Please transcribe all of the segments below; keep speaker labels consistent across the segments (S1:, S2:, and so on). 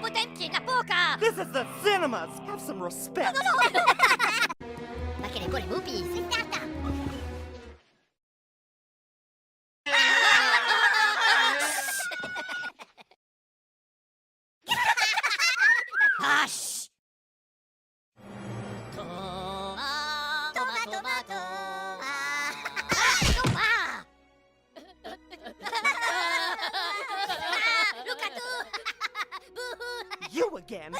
S1: Potenti na boca!
S2: This is the cinemas! Have some respect!
S1: Ma che le buone mupi! Frittata! Hush! Tomato! Look at
S2: You again!
S1: No!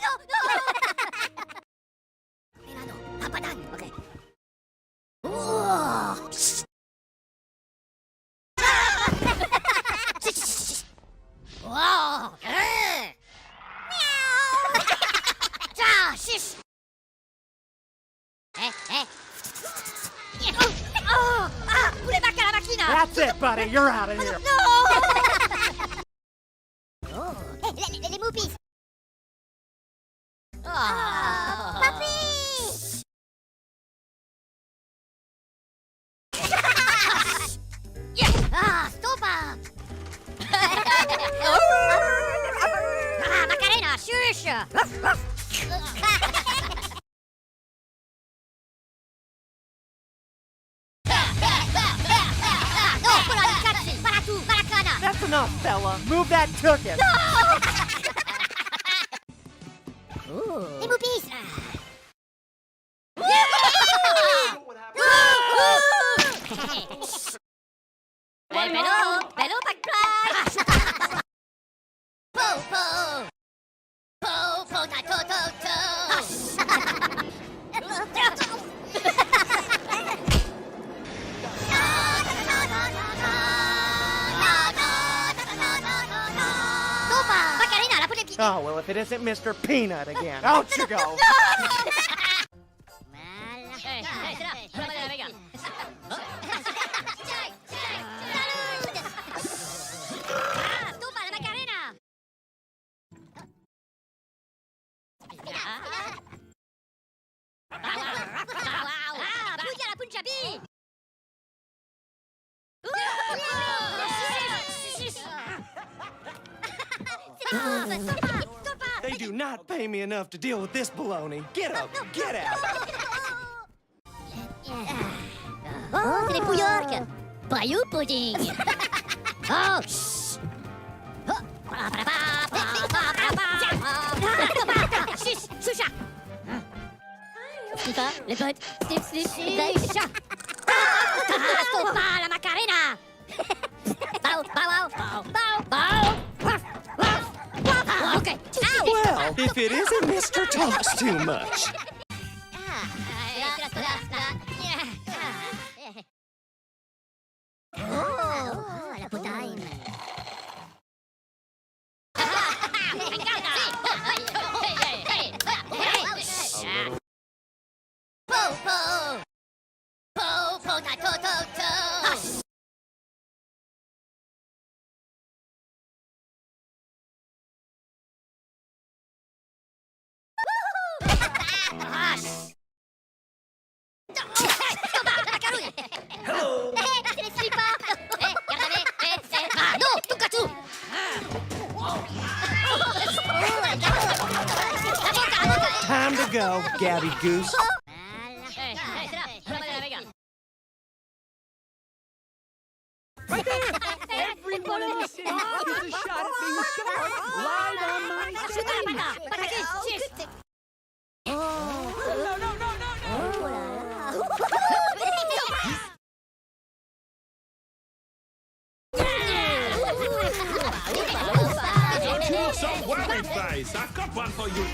S1: Milano, papadan, okay. Wow! Meow! Shish! Pure macca la macchina!
S2: That's it, buddy! You're out of here!
S1: No! Oh, le mupis! Papi! Stopa! Macarena, shush!
S2: That's enough, fella! Move that ticket!
S1: Les moupies! Bello, back crash!
S2: Oh, well, if it isn't Mr. Peanut again. Out you go! They do not pay me enough to deal with this baloney. Get up! Get out!
S1: Oh, c'est les pouillards! Bayou pudding! Oh, shh! Shush! Shusha! Snifa, les potes! Snip, chat! Stopa, la Macarena! Bow! Okay.
S2: Well, if it isn't Mr. Talks Too Much.
S1: Oh, la potaille.
S2: Hello!
S1: C'est les slippers! Non! Tonkatsu!
S2: Time to go, Gabby Goose.
S3: Everyone in the city gets a shot at being scarred live on my stage.
S4: Some whammy face. I've got one for you.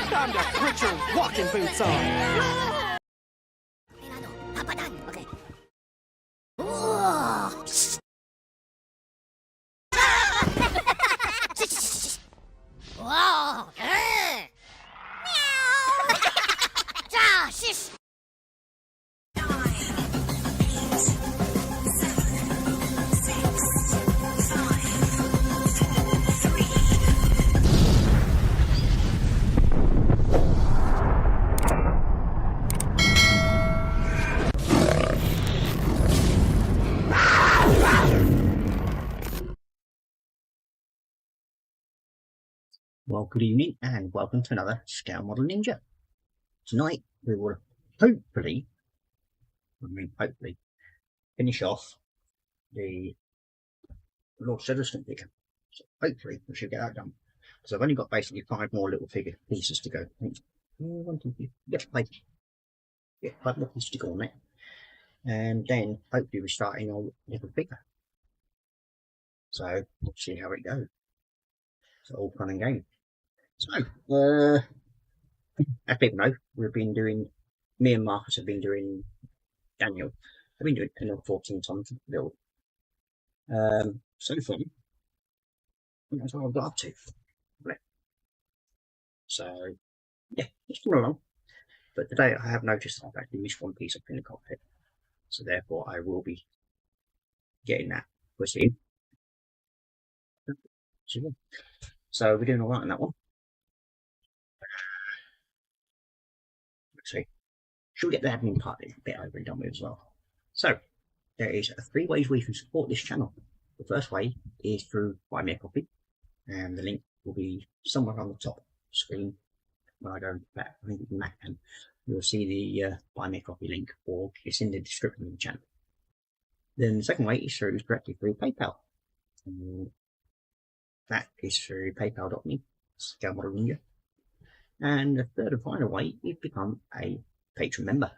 S2: Time to put your walking boots on.
S1: Papadan, okay. Wow! Meow! Shish!
S5: Well, good evening and welcome to another Scale Model Ninja. Tonight we will hopefully finish off the Lord Seddleston figure. So hopefully we should get that done. So I've only got basically 5 more little figure pieces to go. One, two, three. Yep, 5. Yeah, 5 more pieces to go on it. And then hopefully we're starting on little figure. So we'll see how it goes. So all fun and game. So as people know, me and Marcus have been doing Daniel. I've been doing another 14 times to build. So far, that's what I've got up to. So yeah, it's still along. But today I have noticed I've actually missed one piece up in the cockpit. So therefore I will be getting that put in. So we're doing alright on that one. Let's see. Should we get the admin part a bit over and done with as well? So there is 3 ways we can support this channel. The first way is through Buy Me a Coffee, and the link will be somewhere on the top of the screen. When I go back, I think it's Mac, and you'll see the Buy Me a Coffee link, or it's in the description of the channel. Then the second way is directly through PayPal. And that is through paypal.me, Scale Model Ninja. And the third and final way is become a Patreon member.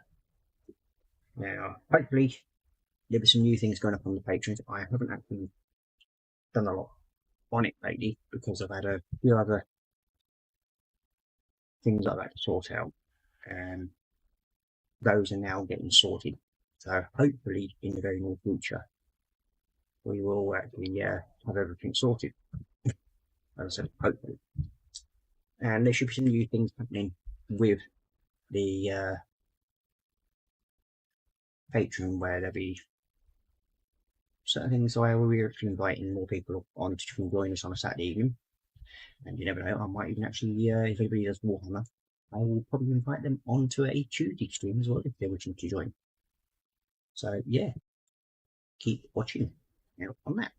S5: Now, hopefully, there'll be some new things going up on the Patreons. I haven't actually done a lot on it lately because I've had a few other things I've had to sort out, and those are now getting sorted. So hopefully, in the very near future, we will actually have everything sorted. As I said, hopefully. And there should be some new things happening with the Patreon, where there'll be certain things where we're actually inviting more people on to come join us on a Saturday evening. And you never know, I might even actually, if anybody does Warhammer, I will probably invite them onto a Tuesday stream as well if they're wishing to join. So yeah, keep watching out on that.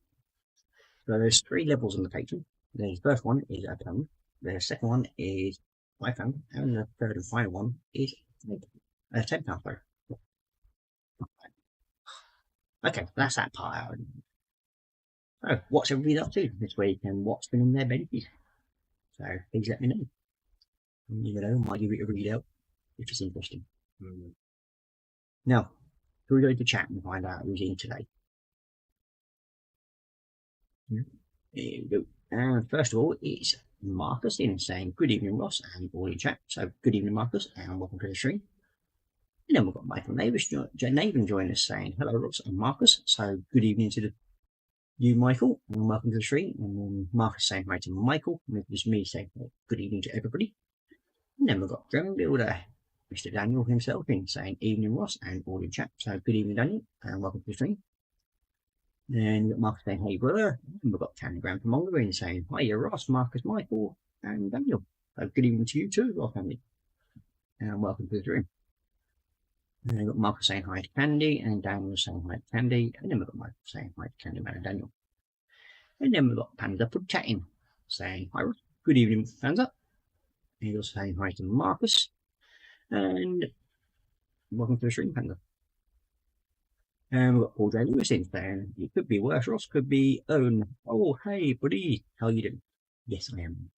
S5: So there's 3 levels on the Patreon. The first one is £1. The second one is £5, and the third and final one is £10. Sorry. Okay, that's that part out. So, what's everybody up to this week, and what's been on their benefits? So, please let me know. You know, might give it a read out if it's interesting. Now, we go to chat and find out who's in today. Here we go. And first of all, it's Marcus in saying, "Good evening, Ross," and all in chat. So, good evening, Marcus, and welcome to the stream. And then we've got Michael Nathan joining us saying, "Hello, Ross and Marcus." So, good evening to you, Michael, and welcome to the stream. And then Marcus saying hi to Michael, and it was me saying good evening to everybody. And then we've got German Builder, Mr. Daniel himself, in saying, "Evening, Ross," and all in chat. So, good evening, Daniel, and welcome to the stream. Then we've got Marcus saying, "Hey, brother." And we've got Candygram from Mongolia saying, "Hi, Ross, Marcus, Michael, and Daniel." So, good evening to you too, our family, and welcome to the stream. And then we've got Marcus saying hi to Candy, and Daniel saying hi to Candy, and then we've got Michael saying hi to Candyman and Daniel. And then we've got Panda Pug chatting, saying, "Hi, Ross, good evening, Panda." And you're saying hi to Marcus, and welcome to the stream, Panda. And we've got Paul J. Lewis in saying, "It could be worse, Ross, could be Owen." "Oh, hey, buddy, how you doing?" "Yes, I am.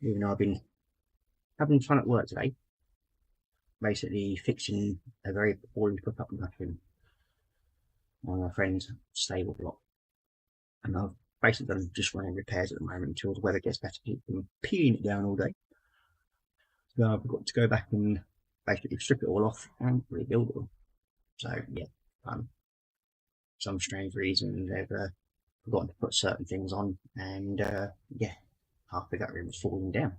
S5: Even though I've been having fun at work today, basically fixing a very poorly put up bathroom on my friend's stable block. And I've basically done just running repairs at the moment until the weather gets better. Keep them peeling it down all day. So I've got to go back and basically strip it all off and rebuild it all. So yeah, some strange reason they've forgotten to put certain things on, and yeah, half the gutter was falling down.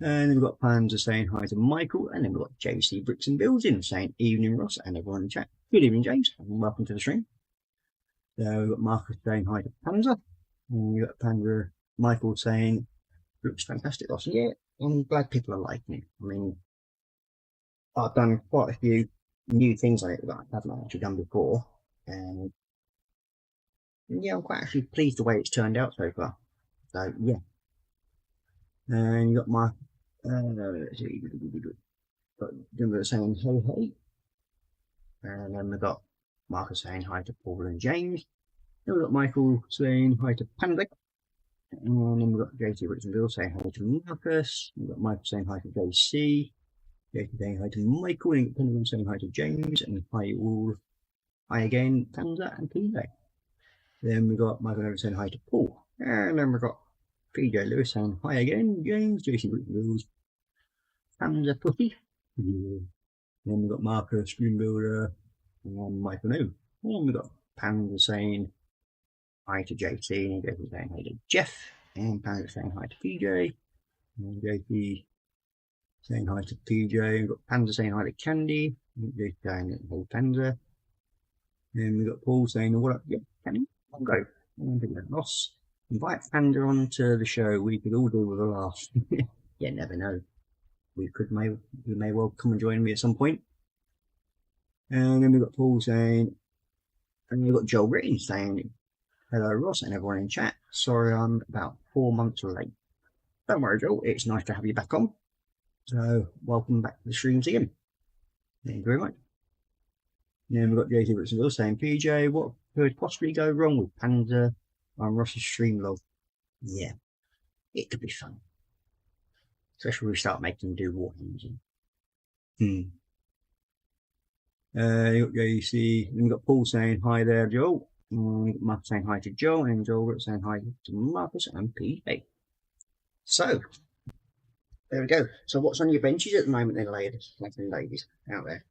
S5: And then we've got Panzer saying hi to Michael, and then we've got JC Bricks and Builds in saying, "Evening, Ross," and everyone in chat. Good evening, James, and welcome to the stream. So we've got Marcus saying hi to Panzer, and we've got Panzer Michael saying, "Looks fantastic, Ross." Yeah, I'm glad people are liking it. I mean, I've done quite a few new things on it that I haven't actually done before, and And yeah, I'm quite actually pleased the way it's turned out so far. So yeah. And you got my let's see, got Jimbo saying hey hey. And then we've got Marcus saying hi to Paul and James. Then we've got Michael saying hi to Panda. And then we've got JT Richardville saying hi to Marcus. We've got Michael saying hi to JC. JT saying hi to Michael. And Panda saying hi to James. And hi all. Hi again, Panda and PJ. Then we've got Michael Evans saying hi to Paul. And then we've got PJ Lewis saying hi again, James, JC Richardville, Panda Puppy. Yeah. Then we've got Marcus Greenbuilder and Michael New. And we've got Panda saying hi to JT, and JT saying hi to Jeff, and Panda saying hi to PJ, and JT saying hi to PJ, and we've got Panda saying hi to Candy, and JT saying hi Panda, and we've got Paul saying what up, yeah, Candy, I'll go. And we've got Ross. Invite Panda onto the show, we could all do with a laugh. You never know. We may well come and join me at some point. And then we've got Paul saying, and we've got Joel Britton saying, hello Ross and everyone in chat. Sorry I'm about 4 months late. Don't worry Joel, it's nice to have you back on. So welcome back to the streams again. Thank you very much. And then we've got JT Richardville saying, PJ, what could possibly go wrong with Panda on Ross's stream log? Yeah, it could be fun. Especially when we start making do Warhammers. You got JC, and we've got Paul saying hi there, Joel. And we've got Mark saying hi to Joel, and Joel saying hi to Marcus and PJ. So, there we go. So, what's on your benches at the moment, then, ladies out there?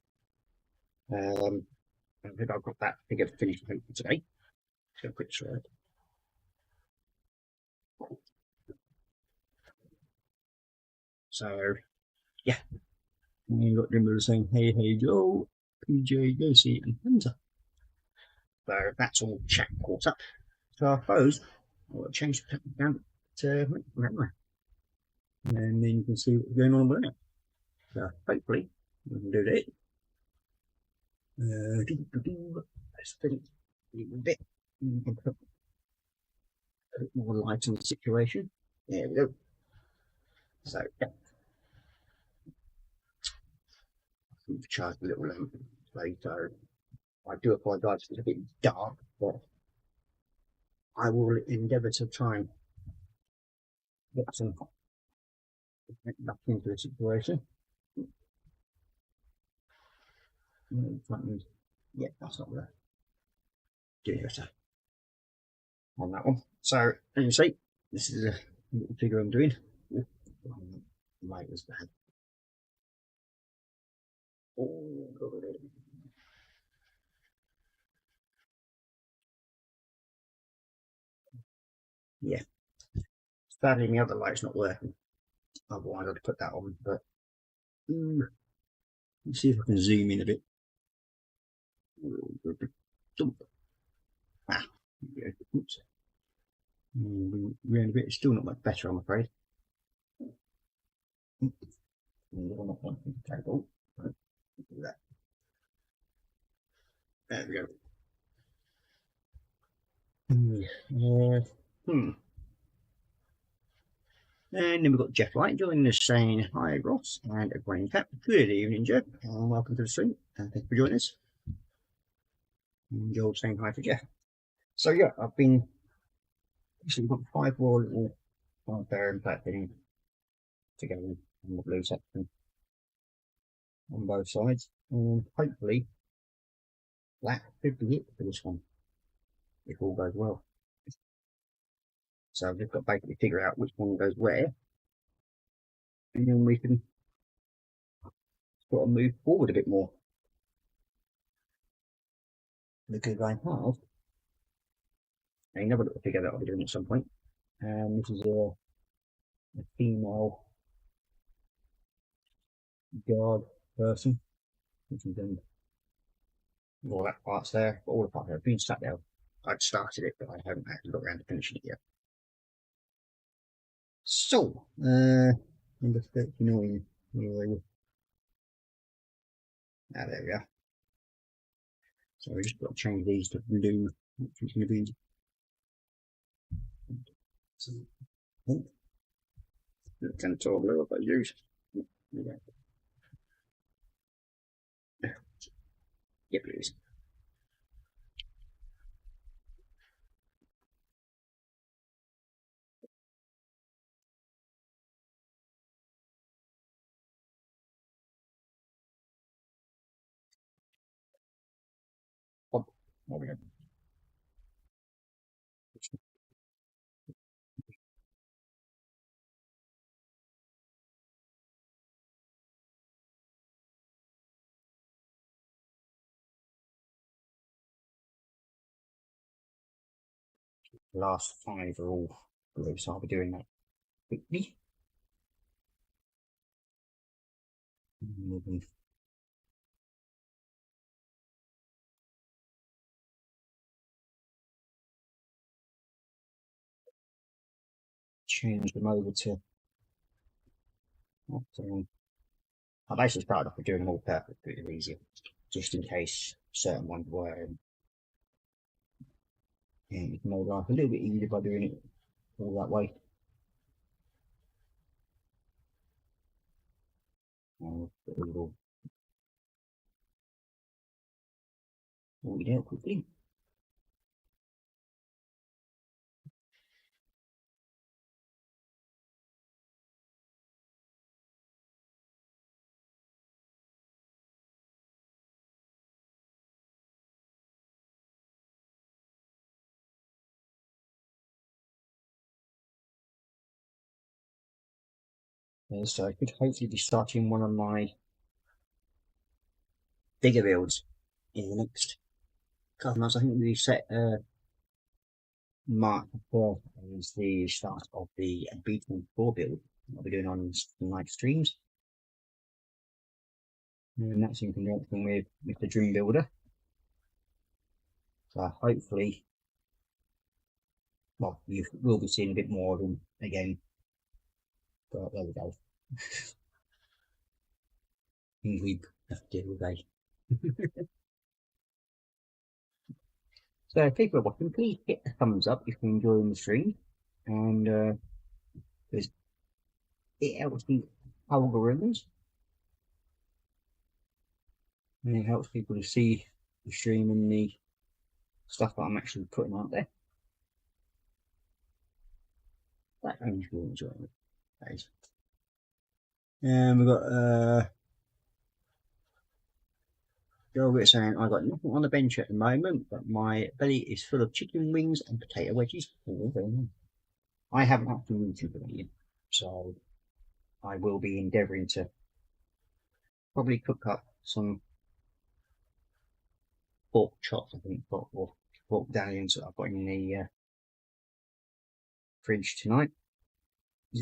S5: I think I've got that figure finished for today. Let's go a quick shred. So, yeah. And you've got Jimbo saying, hey, Joel, PJ, Josie, and Hunter. So, that's all chat caught up. So, I suppose I'll change the down to Warhammer. And then you can see what's going on with it. So, hopefully, we can do that. Let's think a bit. We can put a bit more light on the situation. There we go. So, yeah. We've charged a little later. I do apologise if it's a bit dark, but I will endeavour to try and get some back into the situation. Yeah, that's not there. Doing better on that one. So, as you see, this is a little figure I'm doing. Light was bad. Oh, yeah. Sadly, my other light's not working. Otherwise, I'd put that on. But let's see if I can zoom in a bit. Ah, oops. Round a bit. It's still not much better, I'm afraid. Table. That. There we go. And then we've got Jeff Light joining us saying hi Ross and a green cap. Good evening, Jeff, and welcome to the stream. And thank you for joining us. And Joel saying hi to Jeff. So yeah, I've been actually got 5 more little there and flat fitting together on the blue section on both sides, and hopefully that could be it for this one if all goes well. So I've just got to basically figure out which one goes where, and then we can sort of move forward a bit more. Because I have another little figure that I'll be doing at some point, and this is a female guard person, which is all that part's there, but all the parts have been sat there. I'd started it, but I haven't actually got around to finishing it yet. So, number 39. Ah, there we are. So we just got to change these to blue, which is going to be Can talk a little bit use. Yeah, please. Oh, there we go. The last 5 are all blue, so I'll be doing that quickly. Moving. Change them over to. I basically started off with doing them all purple, a bit easier, just in case certain ones were. And you can make life a little bit easier by doing it all that way. Put a little void out quickly. So I could hopefully be starting one of my bigger builds in the next couple of months. I think we set March 4th as the start of the Beatle 4 build I'll be doing on live streams. And that's in conjunction with Mr. Dream Builder. So hopefully, well, you will be seeing a bit more of him again. But there we go. We have to deal with that. So if people are watching, please hit a thumbs up if you're enjoying the stream, and it helps the algorithms, and it helps people to see the stream and the stuff that I'm actually putting out there. That I'm really enjoying it. That is. And we've got Joe saying, I got nothing on the bench at the moment, but my belly is full of chicken wings and potato wedges. Oh, very nice. I haven't actually eaten them yet, so I will be endeavouring to probably cook up some pork chops, I think, or pork medallions that I've got in the fridge tonight.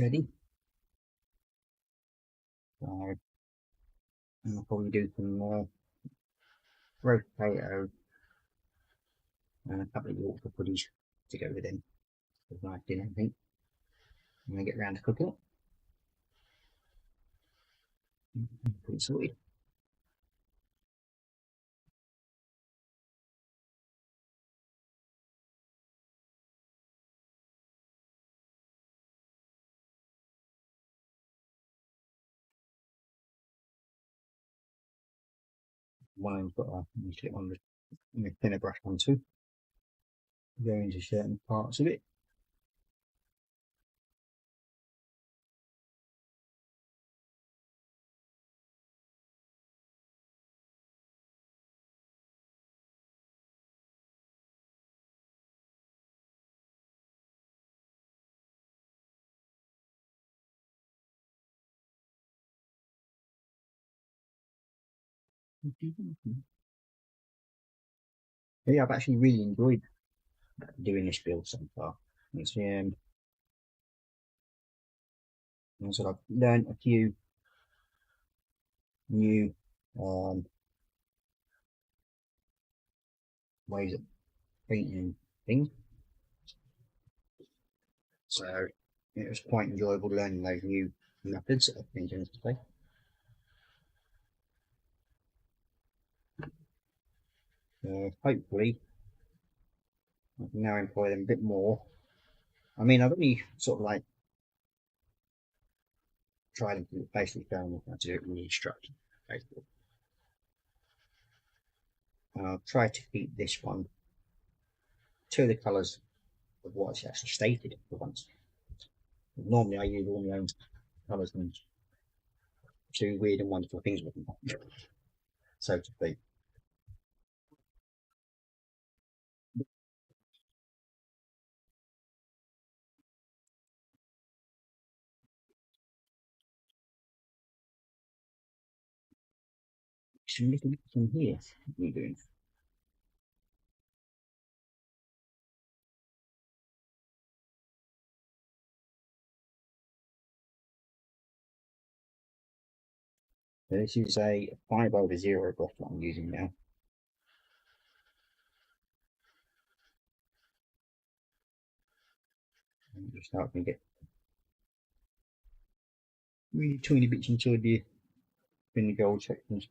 S5: Ready? So I'll probably do some roast potato and a couple of Yorkshire puddings to go with them. It's a nice dinner, I think. I'm going to get round to cooking it. Pretty sorted. One's got a slip on the thinner brush one too. Go into certain parts of it. But yeah, I've actually really enjoyed doing this build so far. It's so I've learned a few new ways of painting things. So it was quite enjoyable learning those new methods that I've been doing today. Hopefully I can now employ them a bit more I mean, I've only sort of like tried and basically found how to do it in the instruction, basically. And I'll try to keep this one to the colours of what's actually stated for once. Normally I use all my own colours and do weird and wonderful things with them, so to speak. Some little bits in here. What are you doing? So this is a 5/0 brush that I'm using now. And just help me get really tiny bits into the in the gold sections.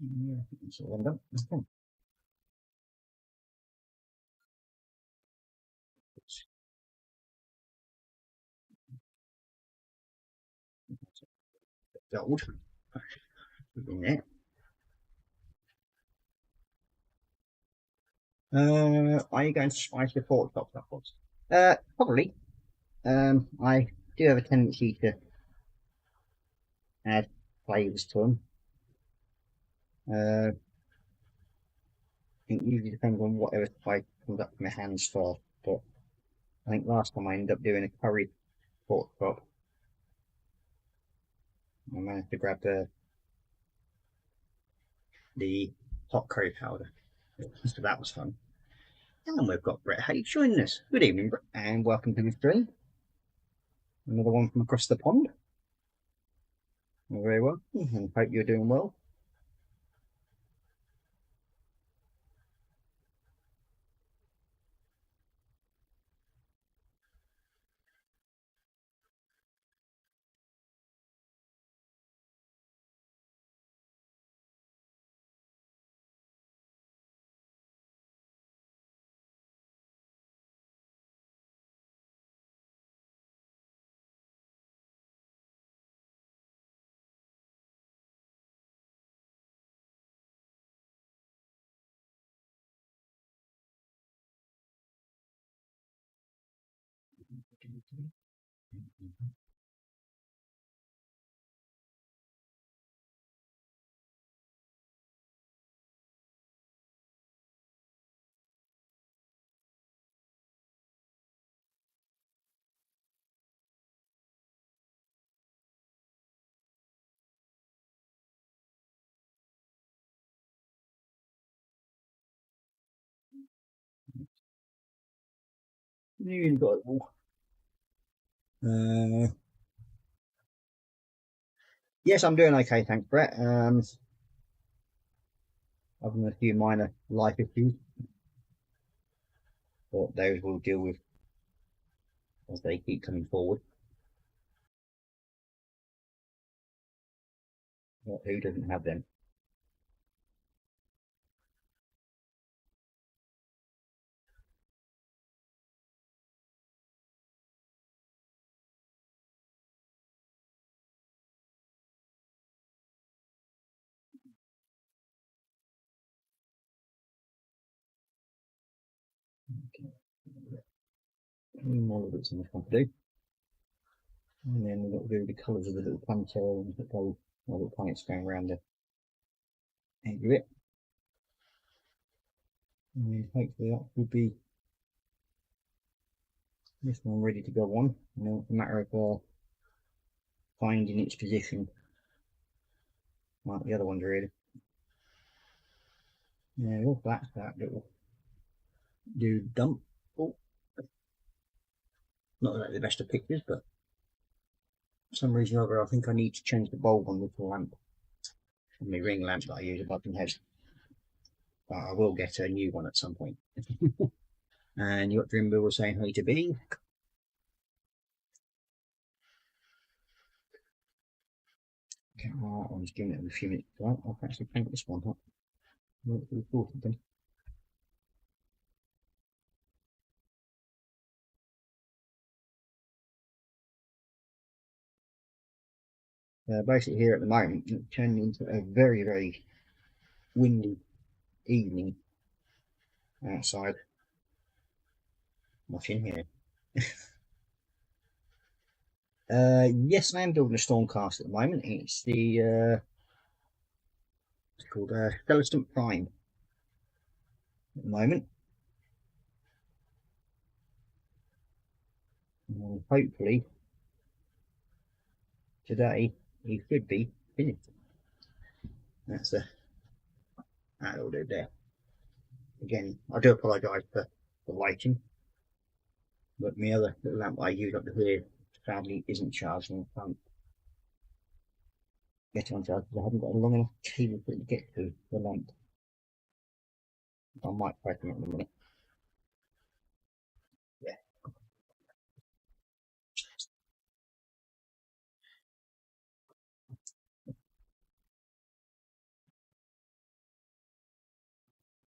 S5: Yeah, I think that's all I'm done. Okay. Gold. Yeah. Are you going to spice your pork chops upwards? Probably. I do have a tendency to add flavours to them. I think it usually depends on whatever spice comes up from my hands first, but I think last time I ended up doing a curry pork chop. I managed to grab the hot curry powder, so that was fun. And we've got Brett Hayes joining us. Good evening, Brett, and welcome to the stream. Another one from across the pond. You're very well, and hope you're doing well. You've got it all. Yes, I'm doing okay, thanks, Brett. Other than a few minor life issues, but those we'll deal with as they keep coming forward. But who doesn't have them? Okay. More bits in this one to do. And then we've got to do the colours of the little plantains that go, little planets going around the edge of it. And then hopefully that will be this one ready to go on. And then it's a matter of finding its position, like the other ones really. Yeah, well, that's that little dude dump. Oh. Not that they're the best of pictures, but for some reason or other, I think I need to change the bulb on the lamp. My ring lamp that I use above my head. But I will get a new one at some point. And you got Dreambill was saying hi to B. Okay, I'm just giving it a few minutes. Right, I'll actually paint this one up. Basically here at the moment, it's turned into a very, very windy evening outside. Not in here. Yes, I am building a Stormcast at the moment. It's the it's called Skeleton Prime at the moment. And hopefully today he should be finished. That's that'll do there. Again, I do apologise for the lighting, but my other little lamp I use up here sadly isn't charged and I can't get on charge because I haven't got a long enough cable for it to get to the lamp. I might break them in a minute. Yeah.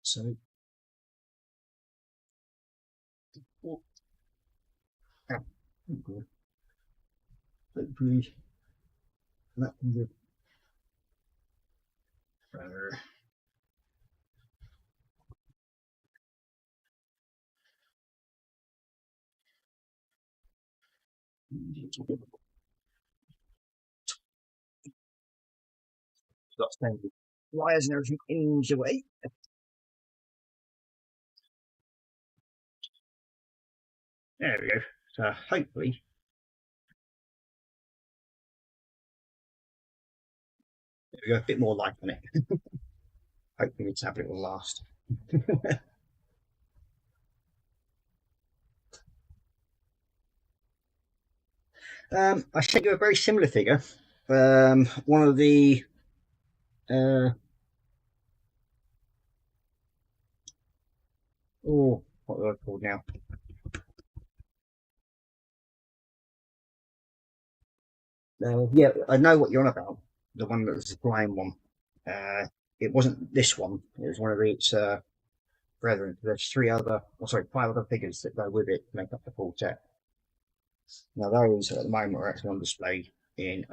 S5: So hopefully that can be better. Got standard wires and everything in the way. There we go. So hopefully there we go, a bit more light on it. Hopefully the tablet will last. I sent you a very similar figure. One of the what are they called now? Yeah, I know what you're on about. The one that was the flying one. It wasn't this one. It was one of its brethren. There's five other figures that go with it to make up the full set. Now those at the moment are actually on display in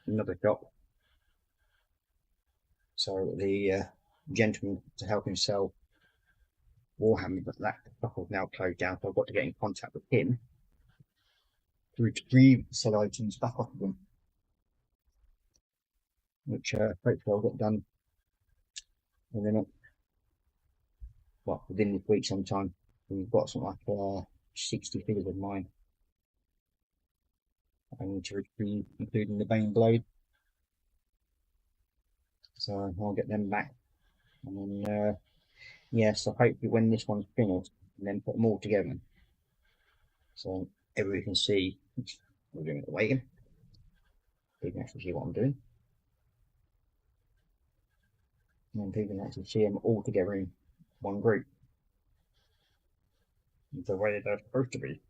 S5: another shop. So the gentleman to help him sell Warhammer, but that shop is now closed down. So I've got to get in contact with him to retrieve said items back off of them, which hopefully I'll get done within this week sometime. We've got something like 60 figures of mine I need to retrieve, including the Bane Blade. So I'll get them back, and then yeah, so hopefully when this one's finished, and then put them all together, so everybody can see we're doing it the wagon. You can actually see what I'm doing, and then people can actually see them all together in one group, the way they're supposed to be.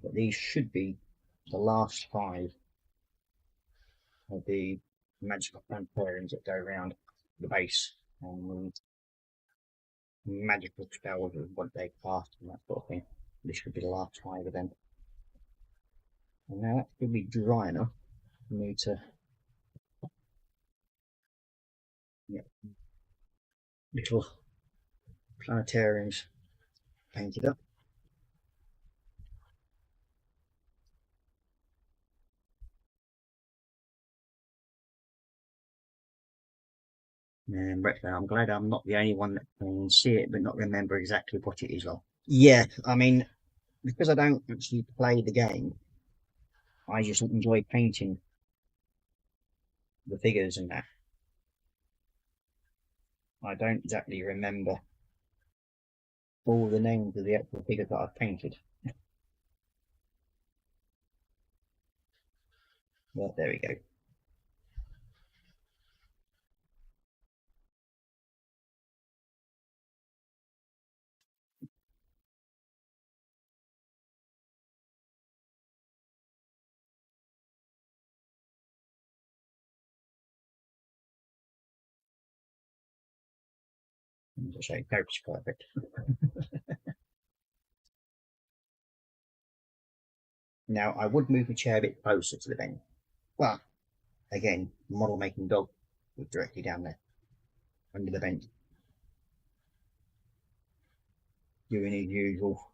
S5: But these should be the last 5 of the magical planetariums that go around the base, and magical spells of what they cast and that sort of thing. This should be the last 5 of them. And now that should be dry enough for me to get little planetariums painted up. And I'm glad I'm not the only one that can see it but not remember exactly what it is like. Yeah, I mean, because I don't actually play the game, I just enjoy painting the figures and that. I don't exactly remember all the names of the actual figures that I've painted. But there we go. As I say, that's perfect. Now, I would move the chair a bit closer to the bench, but again, model making dog was directly down there under the bench, doing his usual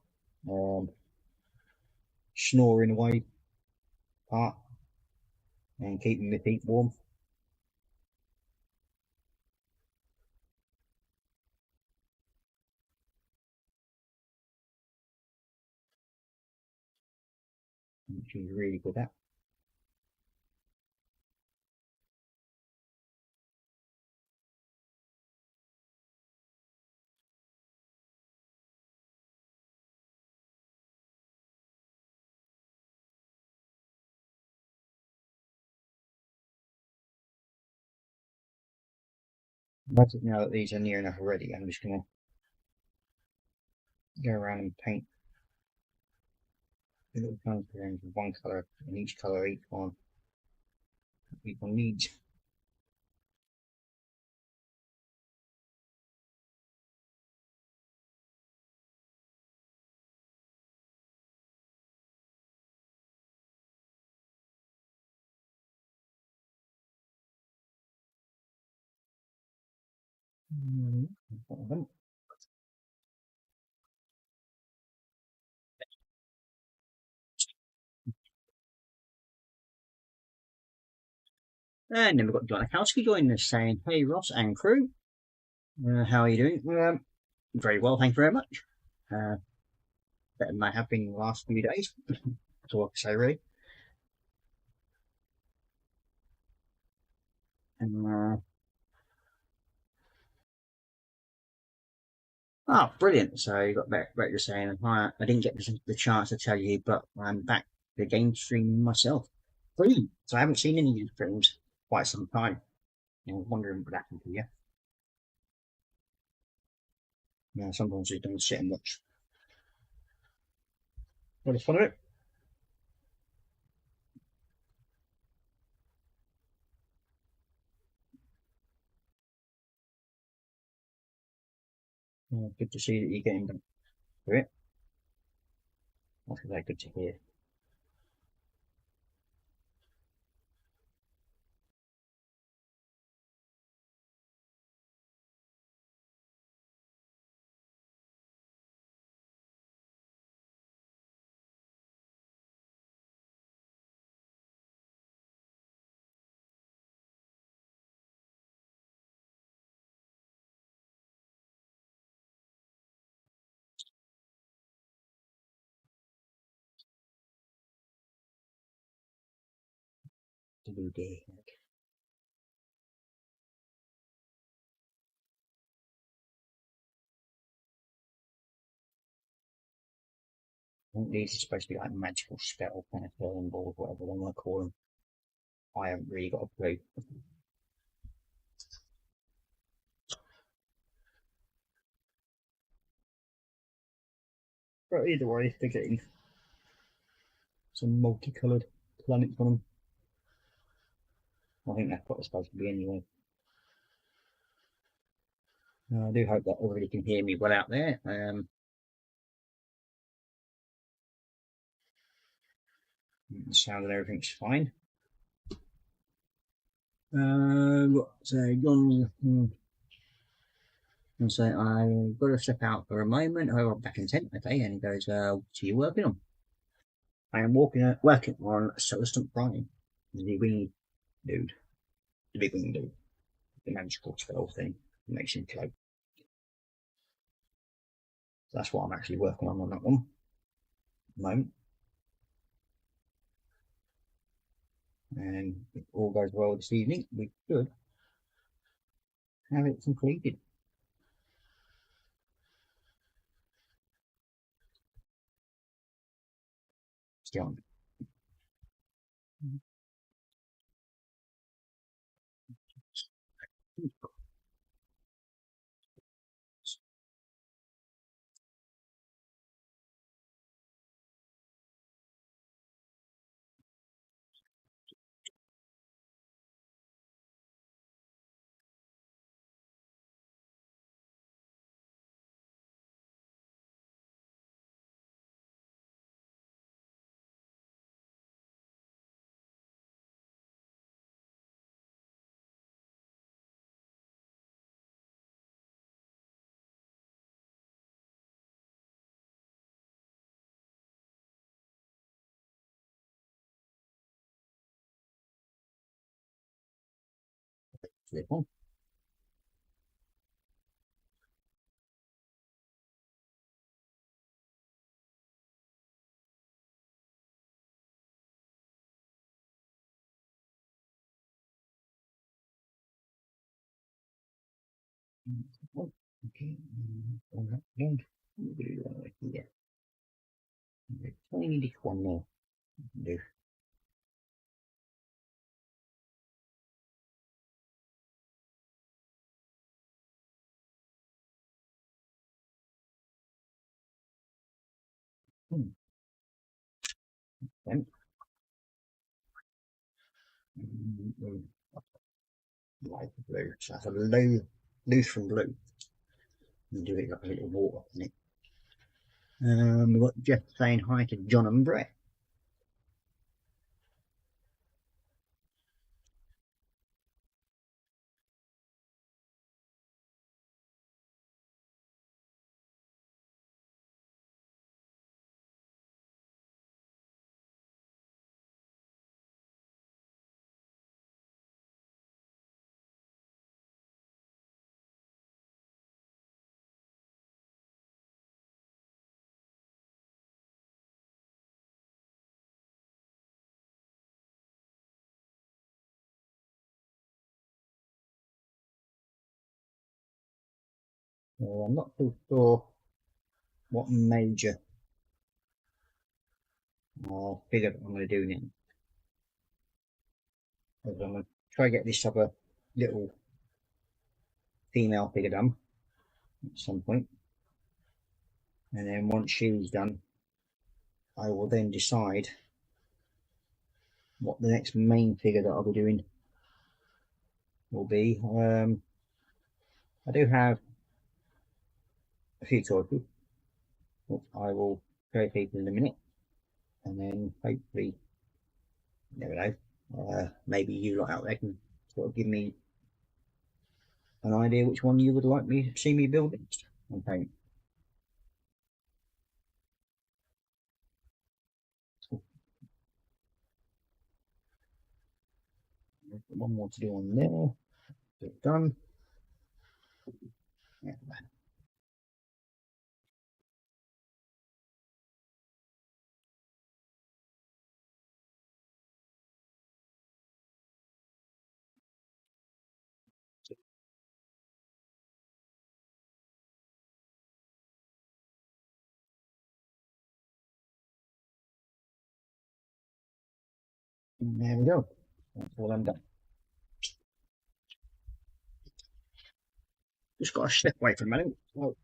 S5: snoring away part and keeping the feet warm. Which is really good at. Right now that these are near enough already, I'm just going to go around and paint the little transparent with one colour in each colour, each one people needs. And then we've got Donakowski joining us saying, "Hey Ross and crew, how are you doing?" Very well, thank you very much. Better than I have been in the last few days. That's all I can say, really. And, oh, brilliant! So you got back you're saying, "Hi, I didn't get the chance to tell you, but I'm back the game streaming myself." Brilliant. So I haven't seen any of these films quite some time. I was wondering what happened to you. Yeah, sometimes you don't sit and watch. What is fun of it? Good to see that you're getting back to it. That's very good to hear. To do day. I think these are supposed to be like magical spell kind of filling balls, whatever they want to call them. I haven't really got a clue. But either way, they're getting some multicoloured planets on them. I think that's what it's supposed to be anyway. I do hope that everybody can hear me well out there. The sound and everything's fine. So John, and so I got to step out for a moment. However, I'm back in tent. Okay, and he goes, "What are you working on?" I am working on Celestant Prime, the winged dude, the big winged dude, the magical spell thing that makes him float. So that's what I'm actually working on that one at the moment. And if all goes well this evening, we should have it completed. Still. Flip on. Oh, okay. On that end. We'll do that right here. Tiny little one more. Do. Then. Light blue. So that's a loose from blue. And do it like a little water in it. We've got Jeff saying hi to John and Brett. I'm not too sure what major figure that I'm going to do now. I'm going to try to get this other little female figure done at some point. And then once she's done, I will then decide what the next main figure that I'll be doing will be. I do have a few choices, which I will show people in a minute. And then hopefully, you never know, maybe you lot out there can sort of give me an idea which one you would like me to see me build next. Okay. One more to do on there. Get done. Yeah. And there we go. That's all I'm done. Just got to step away for a minute. Oh.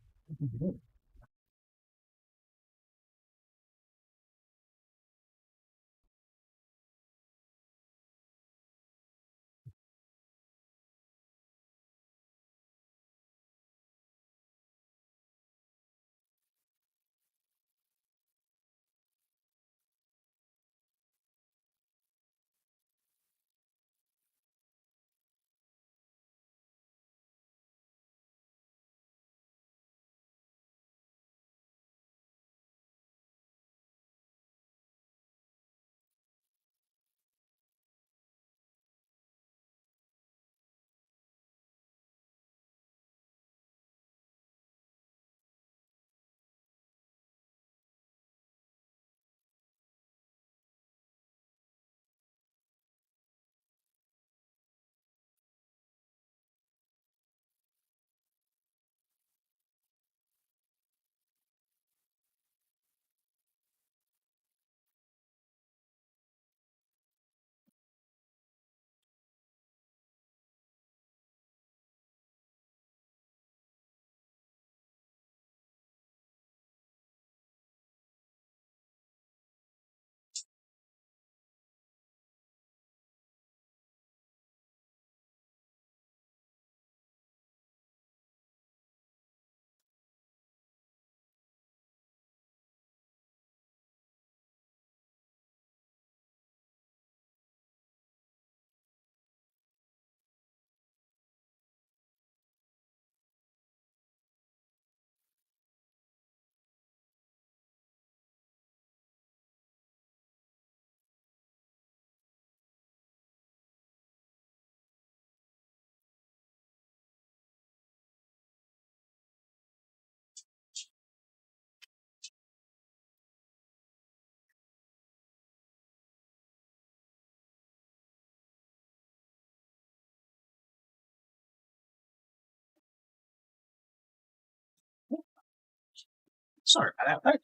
S5: Sorry about that.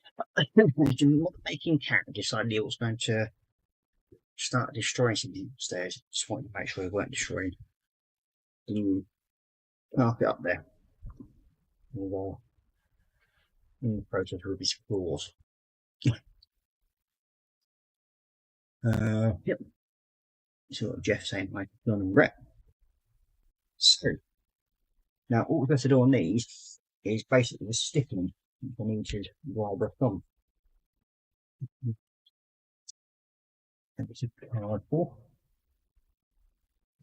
S5: The making character decided it was going to start destroying something upstairs. Just wanted to make sure we weren't destroying the carpet up there. Or in the process of Ruby's floors. Yep. So what Jeff saying, like John and Brett. So now all we've got to do on these is basically the stiffening on each while they're on. And it's a cardboard,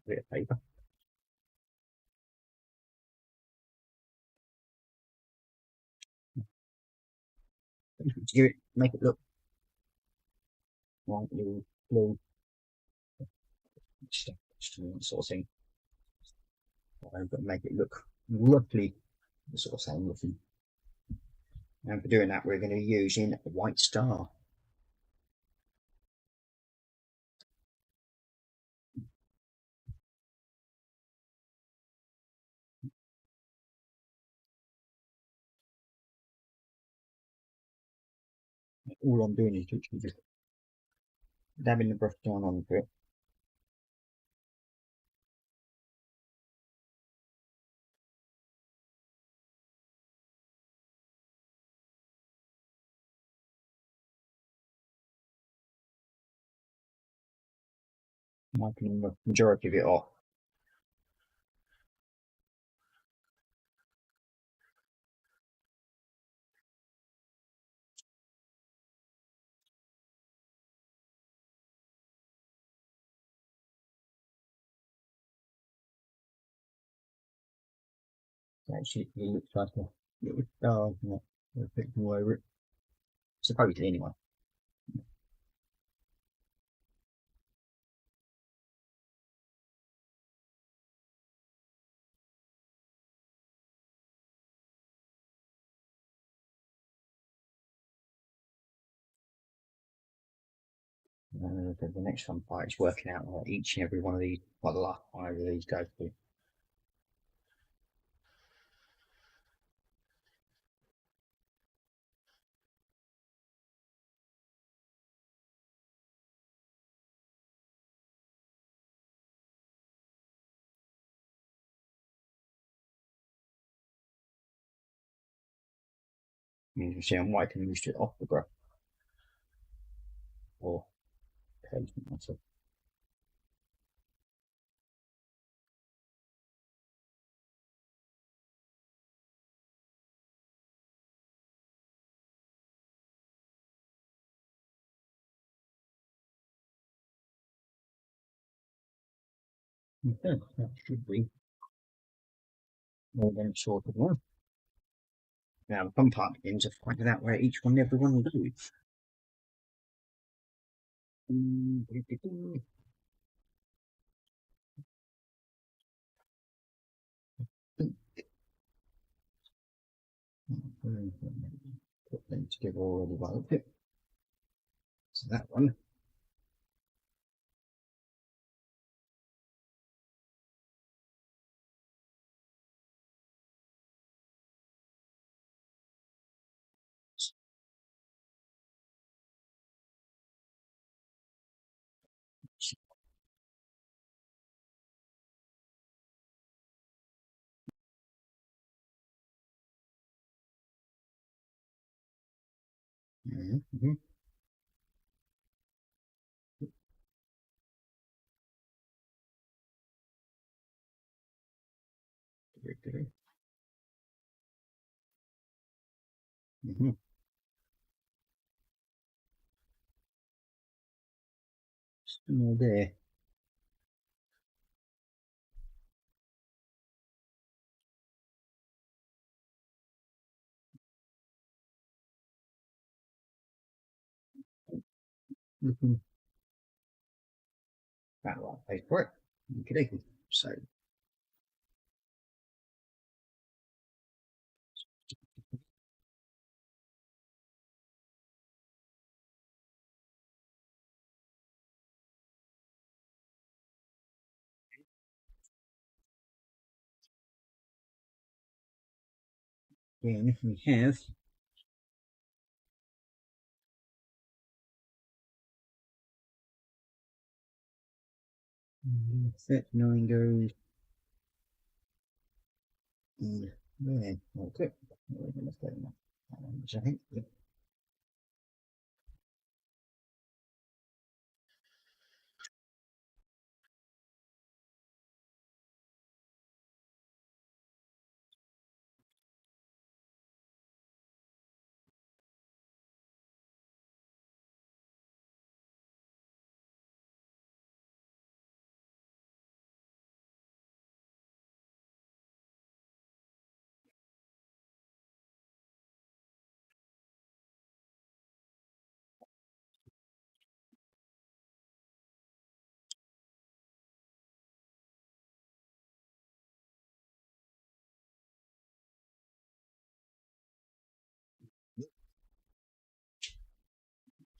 S5: a bit of paper. To give it, make it look like blue stuff, sort of thing. But make it look roughly the sort of same looking. And for doing that, we're going to be using a white star. All I'm doing is literally just dabbing the brush down onto it. Wiping the majority of it off. Actually, it looks like a little star, isn't it? We're putting all over it. Supposedly, anyway. The next one part is working out what each and every one of these, what the last 5 of these go to. You can see I'm wiping most of it off the brush. Or pavement, that's it. Okay, that should be more than sorted now. Now the fun part begins of finding out where each one everyone will do. Put them together already by the tip. So that one. Mm-hmm. Mm-hmm. Still there. Looking about the right place for it. Okay, so then we have 39 goes there. Okay. Let's go now. I think.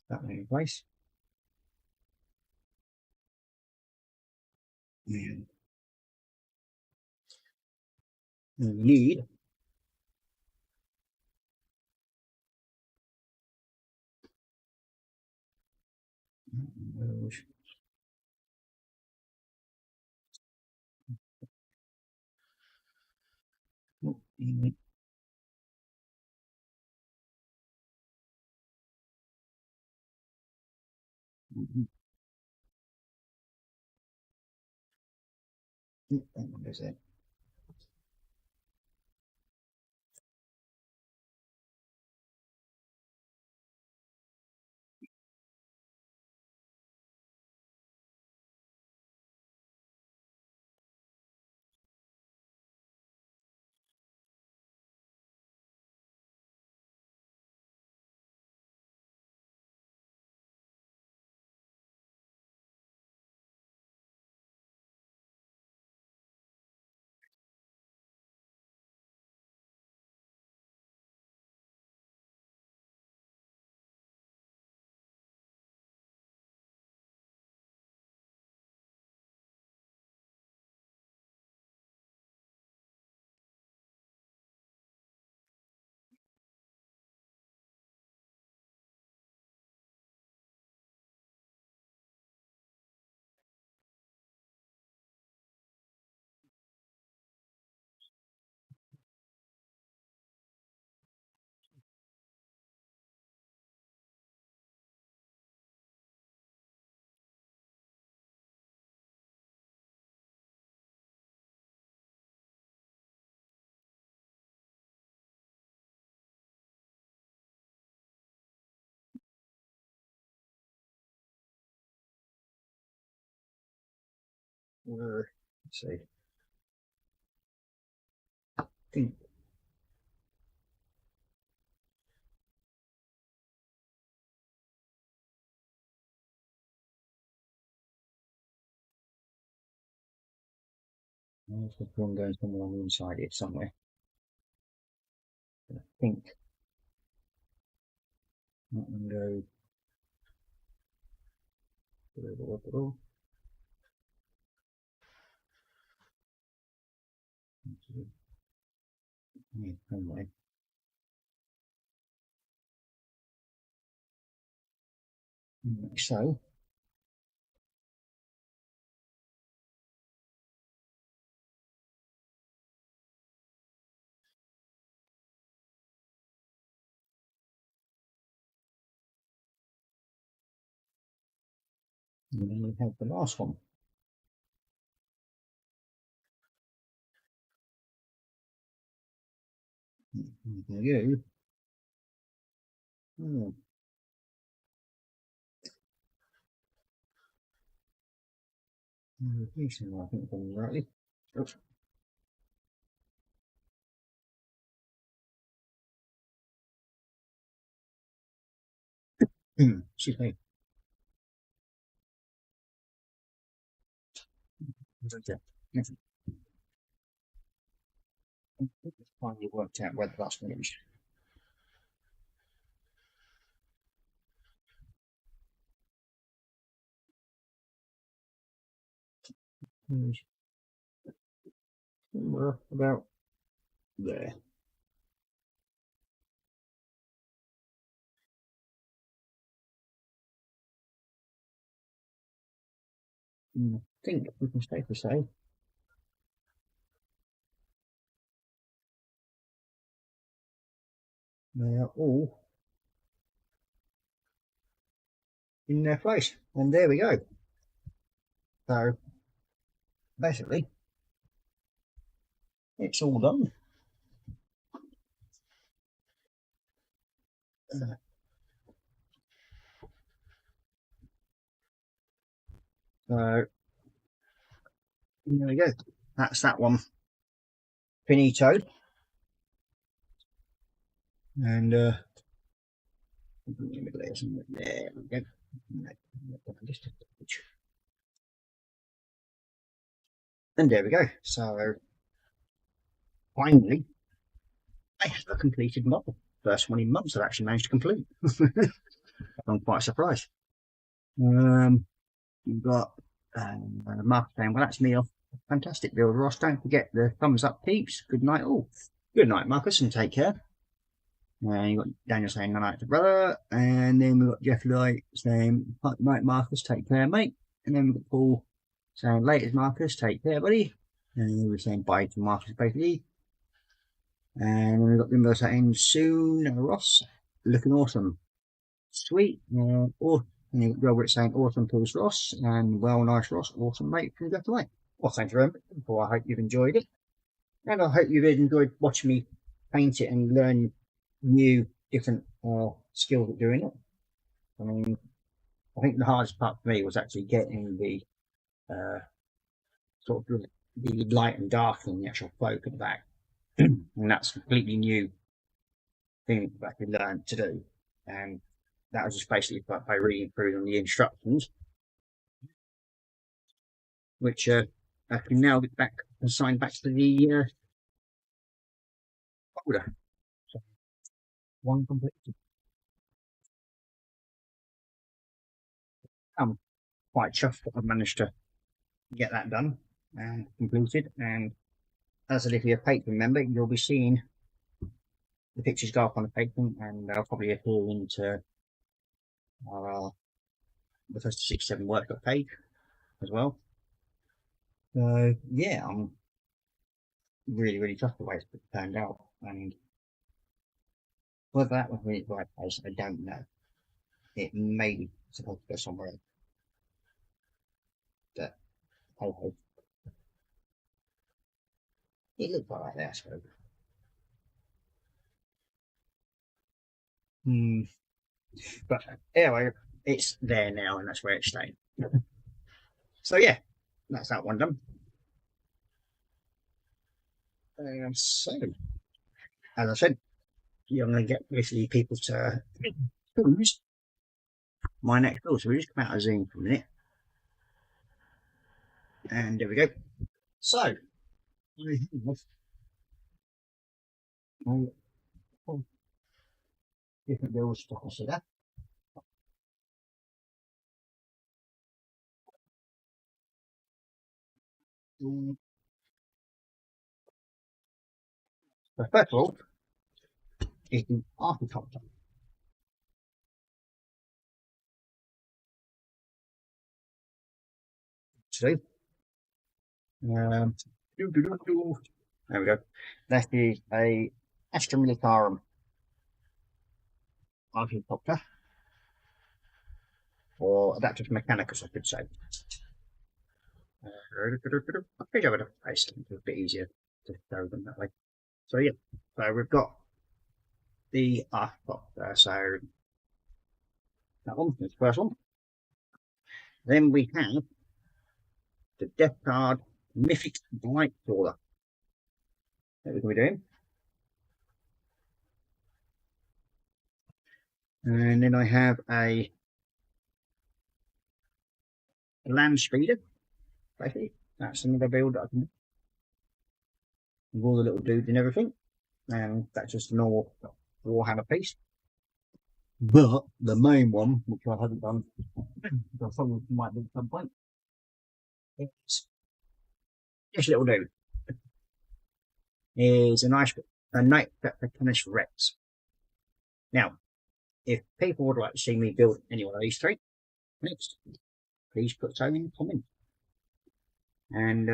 S5: That one in place. And we need those. Oh, anyway. That one goes there. Let's see. Think. There's the one going somewhere on the inside here somewhere. I think that one goes. Yeah, anyway. So and then we have the last one. There you go. I think I'm rightly. Oops. Excuse me. Okay. It's finally worked out where the last one is. Somewhere about there. think we can safely say they are all in their place. And there we go. So basically, it's all done. So there we go. That's that one finito. And there we go. And there we go. So finally, I have a completed model. First one in months I've actually managed to complete. I'm quite surprised. You've got Mark saying, well, that's me off. Fantastic build, Ross. Don't forget the thumbs up, peeps. Good night, all. Good night, Marcus, and take care. And you've got Daniel saying, no night to brother. And then we've got Jeff Light saying, night, Marcus, take care, mate. And then we've got Paul saying, latest, Marcus, take care, buddy. And we're saying bye to Marcus, basically. And then we've got Bimbo saying, soon, Ross, looking awesome. Sweet. And you've got Robert saying, awesome tools, Ross. And well, nice, Ross. Awesome, mate. From Jeff Light. Well, thank you very much. I hope you've enjoyed it. And I hope you've enjoyed watching me paint it and learn new, different skills at doing it. I mean, I think the hardest part for me was actually getting the sort of the light and dark in the actual folk at the back. And that's a completely new thing that I could learn to do. And that was just basically by reading through the instructions, which I can now get back and sign back to the folder. So, one completed. I'm quite chuffed that I've managed to get that done and completed. And as a little Patreon member, you'll be seeing the pictures go up on the Patreon, and they'll probably appear into our the first 6-7 workshop page as well. So yeah, I'm really, really chuffed the way it's turned out, and whether that was really the right place, I don't know. It may be supposed to go somewhere else. But hey, it looks alright there, I suppose. But anyway, it's there now, and that's where it's staying. So yeah, that's that one done. So, as I said, I'm going to get basically people to choose my next build. So we just come out of Zoom for a minute. And there we go. So, I have different builds to consider. So first of all, is the architecture. So, there we go. That is a Astra Militarum architecture, or Adaptus Mechanicus, I could say. I'll page over the face, it's a bit easier to show them that way. So yeah, so we've got the architecture, so that one is the first one. Then we have the Death Guard Mythic Blight Crawler that we're going to be doing. And then I have a Land Speeder, basically. That's another build that I can do with all the little dudes and everything. And that's just a normal Warhammer piece. But the main one, which I haven't done, I probably might do at some point, it's this little dude. Is a Night Canis Rex. Now, if people would like to see me build any one of these three next, please put so in the comments. and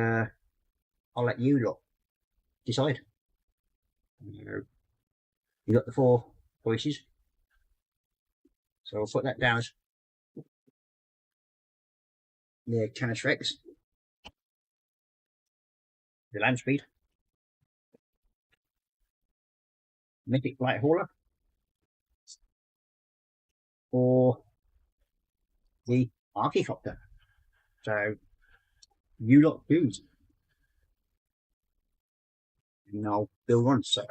S5: I'll let you lot decide. You got the 4 voices, so I'll put that down as the Canis Rex, the land speed, mythic light hauler, or the Archicopter. So you lot choose, and I'll build one. So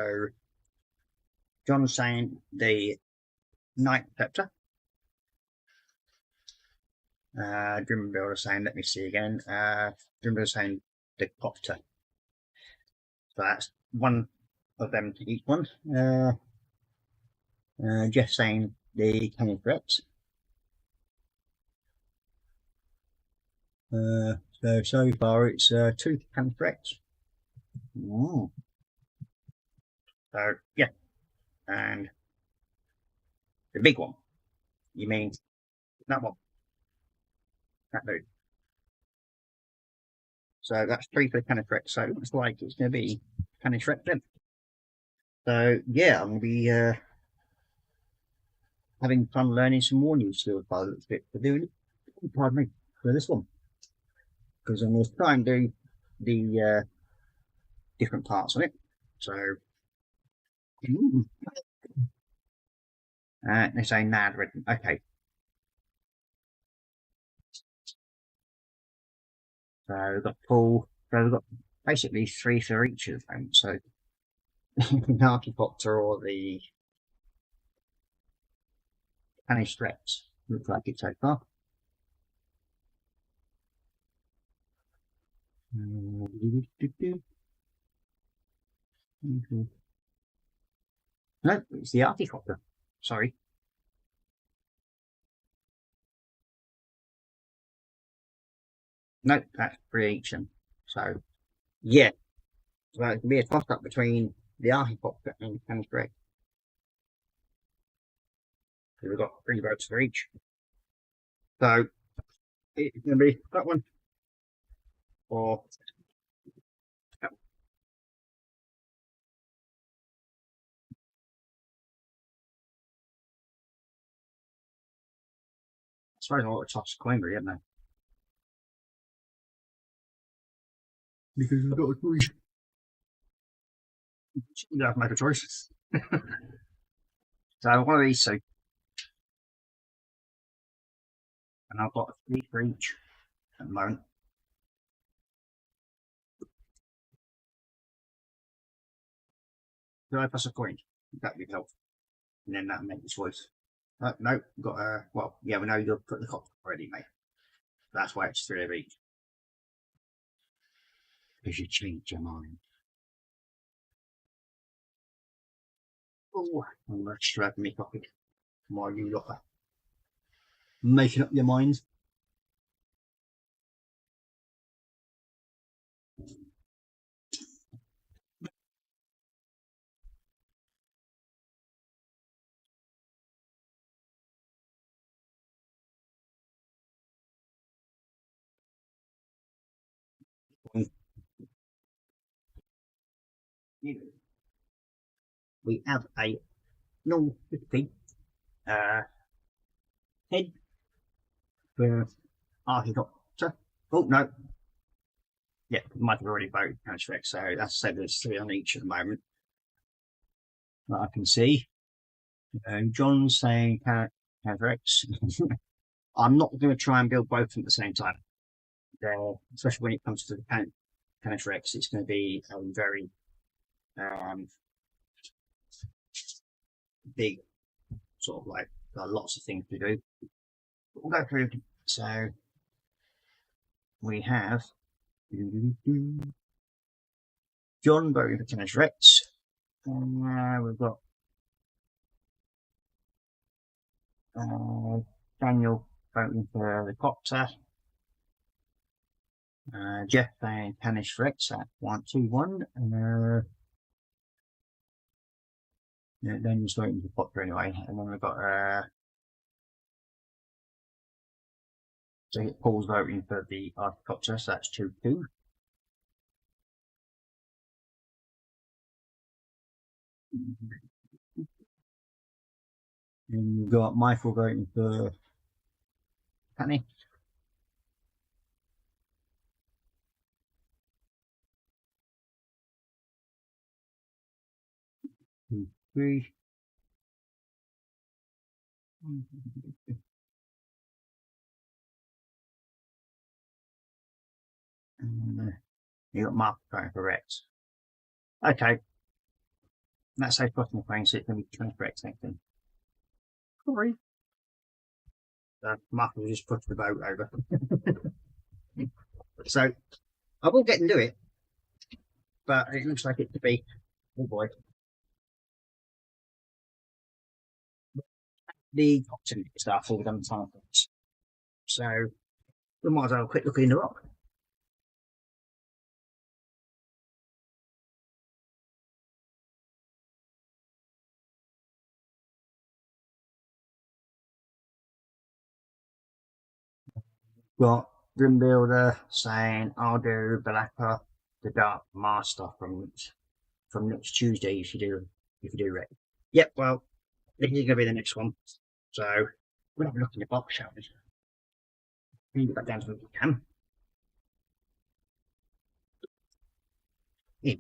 S5: John's saying the Night Scepter. Dream Builder saying, let me see again. Dream Builder saying the Copter. So that's one of them to each one. Jeff saying the Canis Rex. So far it's 2 Canis Rex. So yeah, and the big one. You mean that one? That dude. So that's 3 for the Canis Rex. So it looks like it's going to be Canis Rex then. So yeah, I'm going to be having fun learning some more new skills by the looks of it for doing it. Pardon me, for this one, because I'm going to try and do the different parts on it. So they say NAD written. Okay. So we've got Paul. So we've got basically 3 for each of them. So the Archicopter or the Canis Rex looks like it so far. No, it's the Archicopter. Sorry. No, that's 3 each. So yeah, so it can be a toss up between the Archicopter and the Canis Rex. So we've got 3 votes for each. So it's going to be that one or that one. I suppose I ought to toss a coin, really, haven't I? Because I've got a choice. You have to make a choice. So one of these 2. And I've got 3 for each at the moment. Do I pass a coin? That would help. And then that'll make the choice. No, got well, yeah, we know you've put the cop already, mate. That's why it's 3 of each. Because you change your mind. Oh, I'm going to strap me pocket while you look at making up your minds. We have a no 50 head for Archicopter. Oh no. Yeah, might have already voted Canis Rex, so that's said there's 3 on each at the moment that I can see. John's saying Canis Rex. I'm not going to try and build both of them at the same time. Especially when it comes to the Canis Rex, it's going to be a very big sort of like lots of things to do. But we'll go through. So we have John voting for Canis Rex. We've got Daniel voting for the Copter. Jeff and Canis Rex at 1-2-1. Then he's voting for Copter anyway. And then we've got So get Paul's voting for the Articopter, so that's 2-2. And you've got Michael voting for Penny. 2-3. And you got Mark voting for Rex. Okay. That's safe button the plane, so it's going to be 20 for Rex next thing. Sorry. Mark will just put the boat over. So I will get and do it, but it looks like it to be, oh boy, the option stuff all done time. So we might as well have a quick look in the rock. Got Grim Builder saying I'll do Balaka, the Dark Master from next Tuesday if you do Rick. Yep, well, this is gonna be the next one. So we'll have a look in the box, shall we? Can you get back down to the can? Yeah.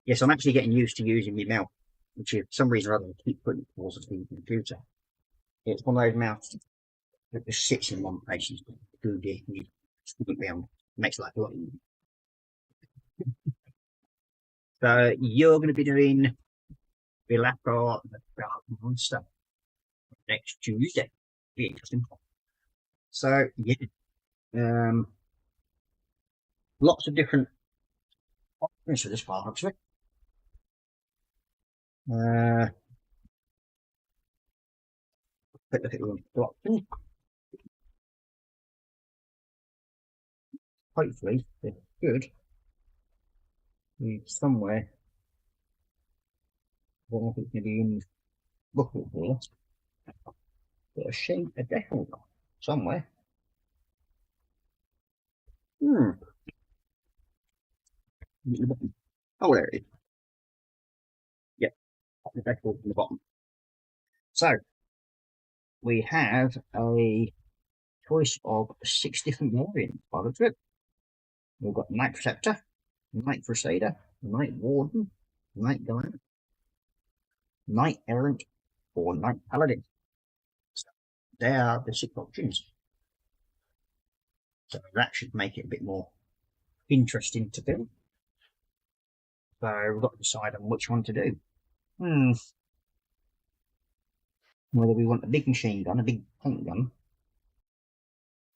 S5: Yes, I'm actually getting used to using my mouth, which for some reason or other I keep putting towards the computer. It's one of those mouths that just sits in one place and good you scoot around. Makes life a lot easier. So you're gonna be doing Vilapro the Dark Monster next Tuesday. Be interesting. So yeah. Lots of different options for this file, actually. Quick look at the options. Hopefully, they're good. Somewhere. I don't know if it's going to be in this booklet here. But a sheet, a definitely somewhere. Oh, there it is. Yep, the decal in the bottom. So, we have a choice of 6 different variants by the trip. We've got Night Preceptor, Night Crusader, Night Warden, Night Giant, Knight Errant, or Knight Paladin. So they are the 6 options. So that should make it a bit more interesting to build. So we've got to decide on which one to do. Whether we want a big machine gun, a big point gun,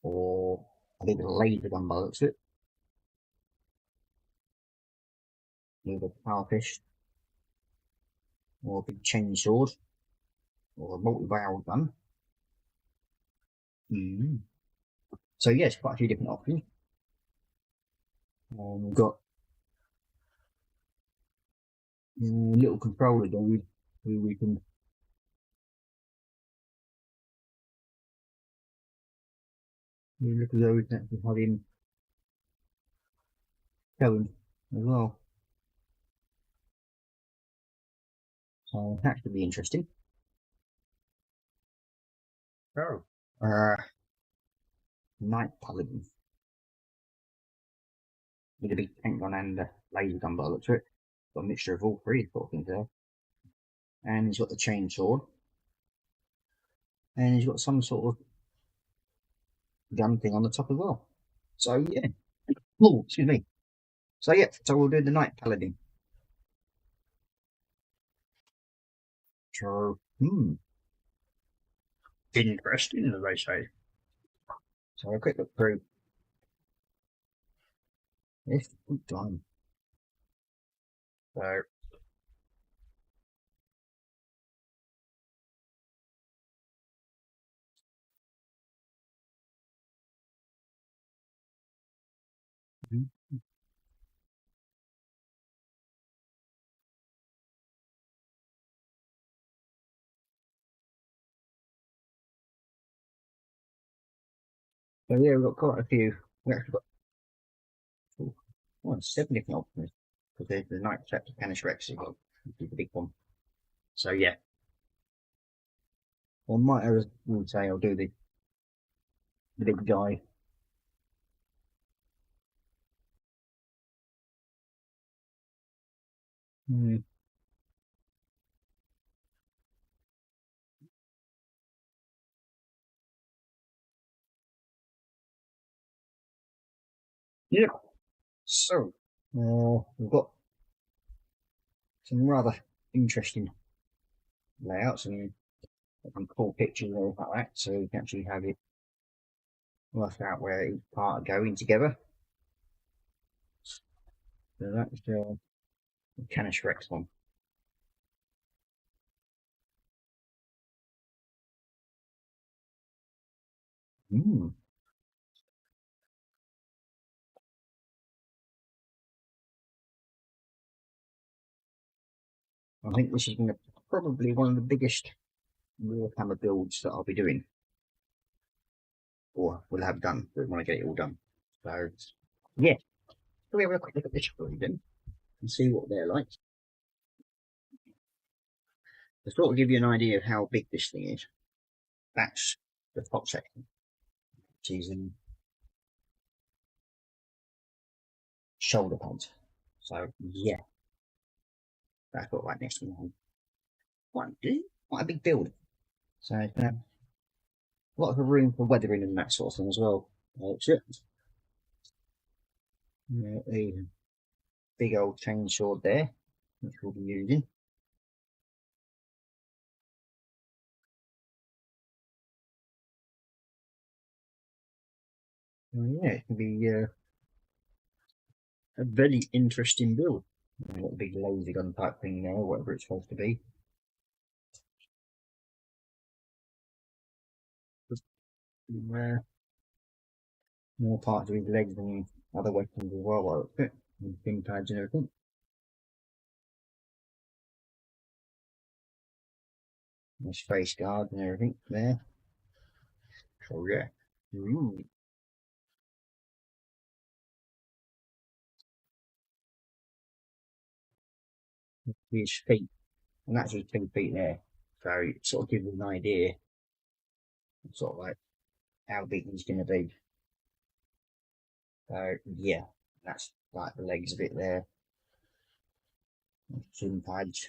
S5: or a big laser gun by the looks of it. Either a power fist, or a big chainsaw, or a multi-barrel gun. So yes, quite a few different options. We've got a little controller dude who we can look as though we can actually have him going as well. So that should be interesting. Oh. Night Paladin. With a big tank gun and a laser gun by the looks of it. Got a mixture of all 3 sort of things there. And he's got the chainsaw. And he's got some sort of gun thing on the top as well. So yeah. Oh, excuse me. So yeah, so we'll do the Night Paladin. So, interesting, as they say. So a quick look through. It's good time. So So yeah, we've got quite a few. We actually got 7 different options because there's the Night Chapter Canis Rex, you've got the big one. So yeah, I might as well say I'll do the big guy. Yep. So we've got some rather interesting layouts and some cool pictures and all like that, so you can actually have it work out where each part are going together. So that's the Canis Rex one. I think this is probably one of the biggest Warhammer builds that I'll be doing, or will have done, but want to get it all done. So yeah, so we have a quick look at this build then and see what they're like. To sort of give you an idea of how big this thing is, that's the top section, which is in shoulder pads. So yeah, that's got right next to me. Quite a big build. So a lot of room for weathering and that sort of thing as well. A big old chainsaw there, which we'll be using. Yeah, it can be a very interesting build. Got a big laser gun type thing there, whatever it's supposed to be. More parts of his legs than other weapons as well, like it, and pin pads and everything. His face guard and everything there. So yeah. His feet, and that's his 2 feet there. So it sort of gives you an idea of sort of like how big he's going to be. So yeah, that's like the legs a bit there. Shin pads.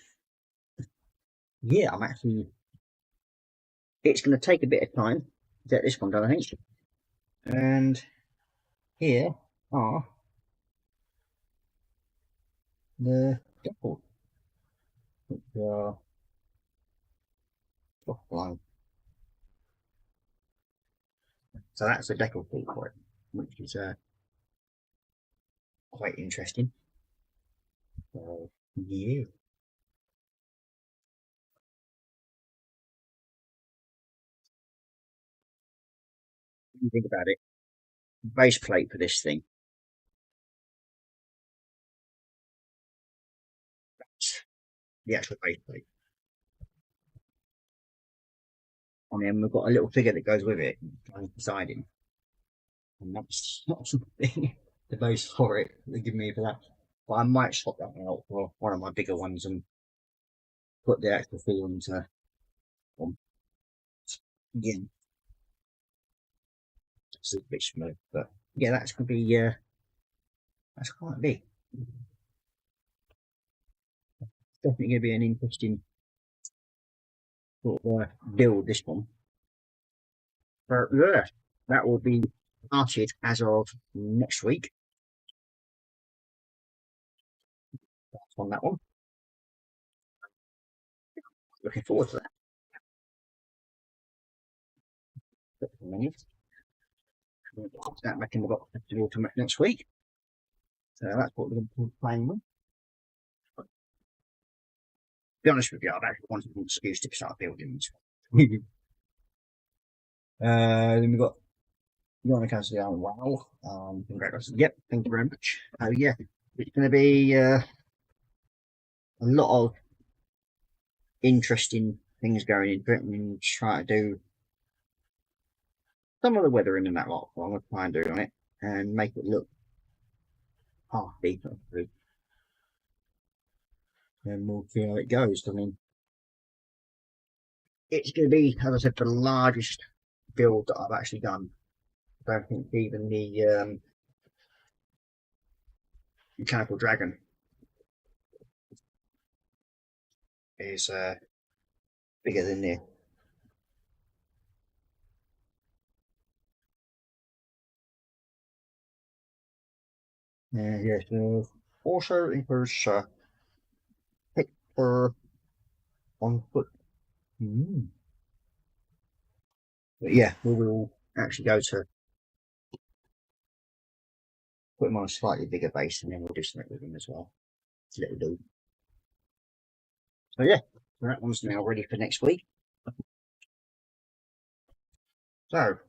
S5: Yeah, I'm actually. It's going to take a bit of time to get this one done, I think. And here are the decals, which are offline. So that's the decal feet for it, which is quite interesting. So yeah. If you think about it, base plate for this thing. That's the actual base plate. And then we've got a little figure that goes with it, beside him. And that's not something the base for it. They give me for that. But I might swap that one out for one of my bigger ones and put the actual feelings on. Again, it's a bit smooth, but yeah, that's gonna be that's quite big. Definitely gonna be an interesting sort of build, this one. But yeah, that will be started as of next week. That's on that one. Looking forward to that. That back in the box to automate next week. So that's what we're going to be playing with. To be honest with you, I've actually wanted an excuse to start building this. Then we've got Veronica down. Wow. Congratulations. Yep, thank you very much. Oh yeah, it's going to be a lot of interesting things going into it, and try to do some of the weathering and that lot. What I'm going to try and do on it and make it look half decent. And we'll see how it goes. I mean, it's going to be, as I said, the largest build that I've actually done. I don't think even the Mechanical Dragon is bigger than this. Yes, also includes picture on foot. But yeah, we will actually go to put him on a slightly bigger base, and then we'll do something with him as well. It's a little dude. So yeah, that one's now ready for next week. So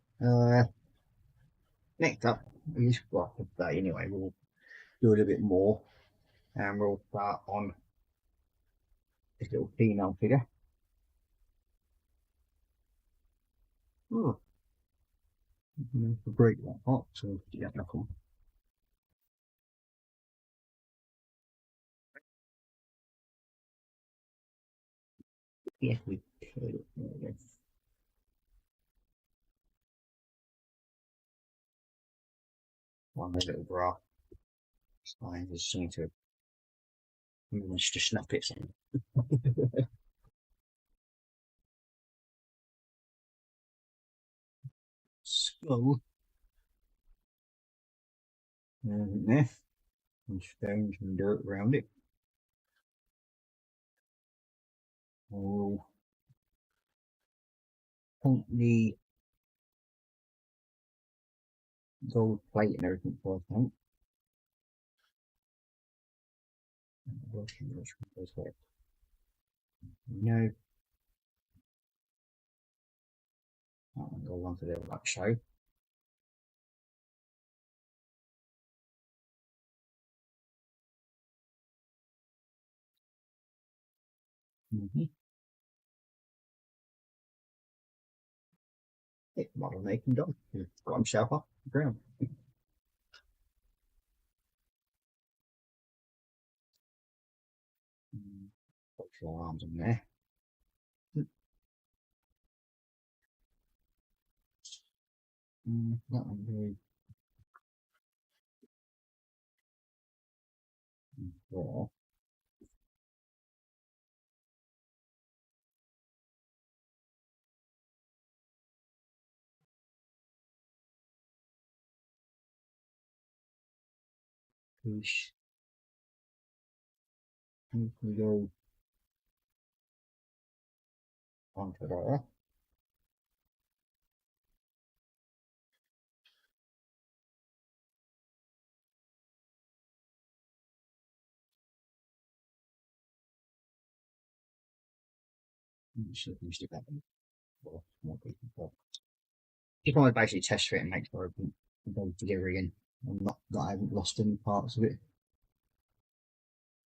S5: next up is, well, today anyway, we'll do a little bit more, and we'll start on this little female figure. Oh, break that up, so yeah, knuckle. Yes, we could. One little bra. I just seem to manage to snap it in. Skull. And there. And stones and dirt around it. Oh. Paint the gold plate and everything for I think. No. That one go on to the like show. It model making dog. He's got himself off the ground. Put your arms in there. That one very raw. Push. And we go onto there. Should have used it back for more people. Just want to basically test for it and make sure everything goes together again. And not that I haven't lost any parts of it.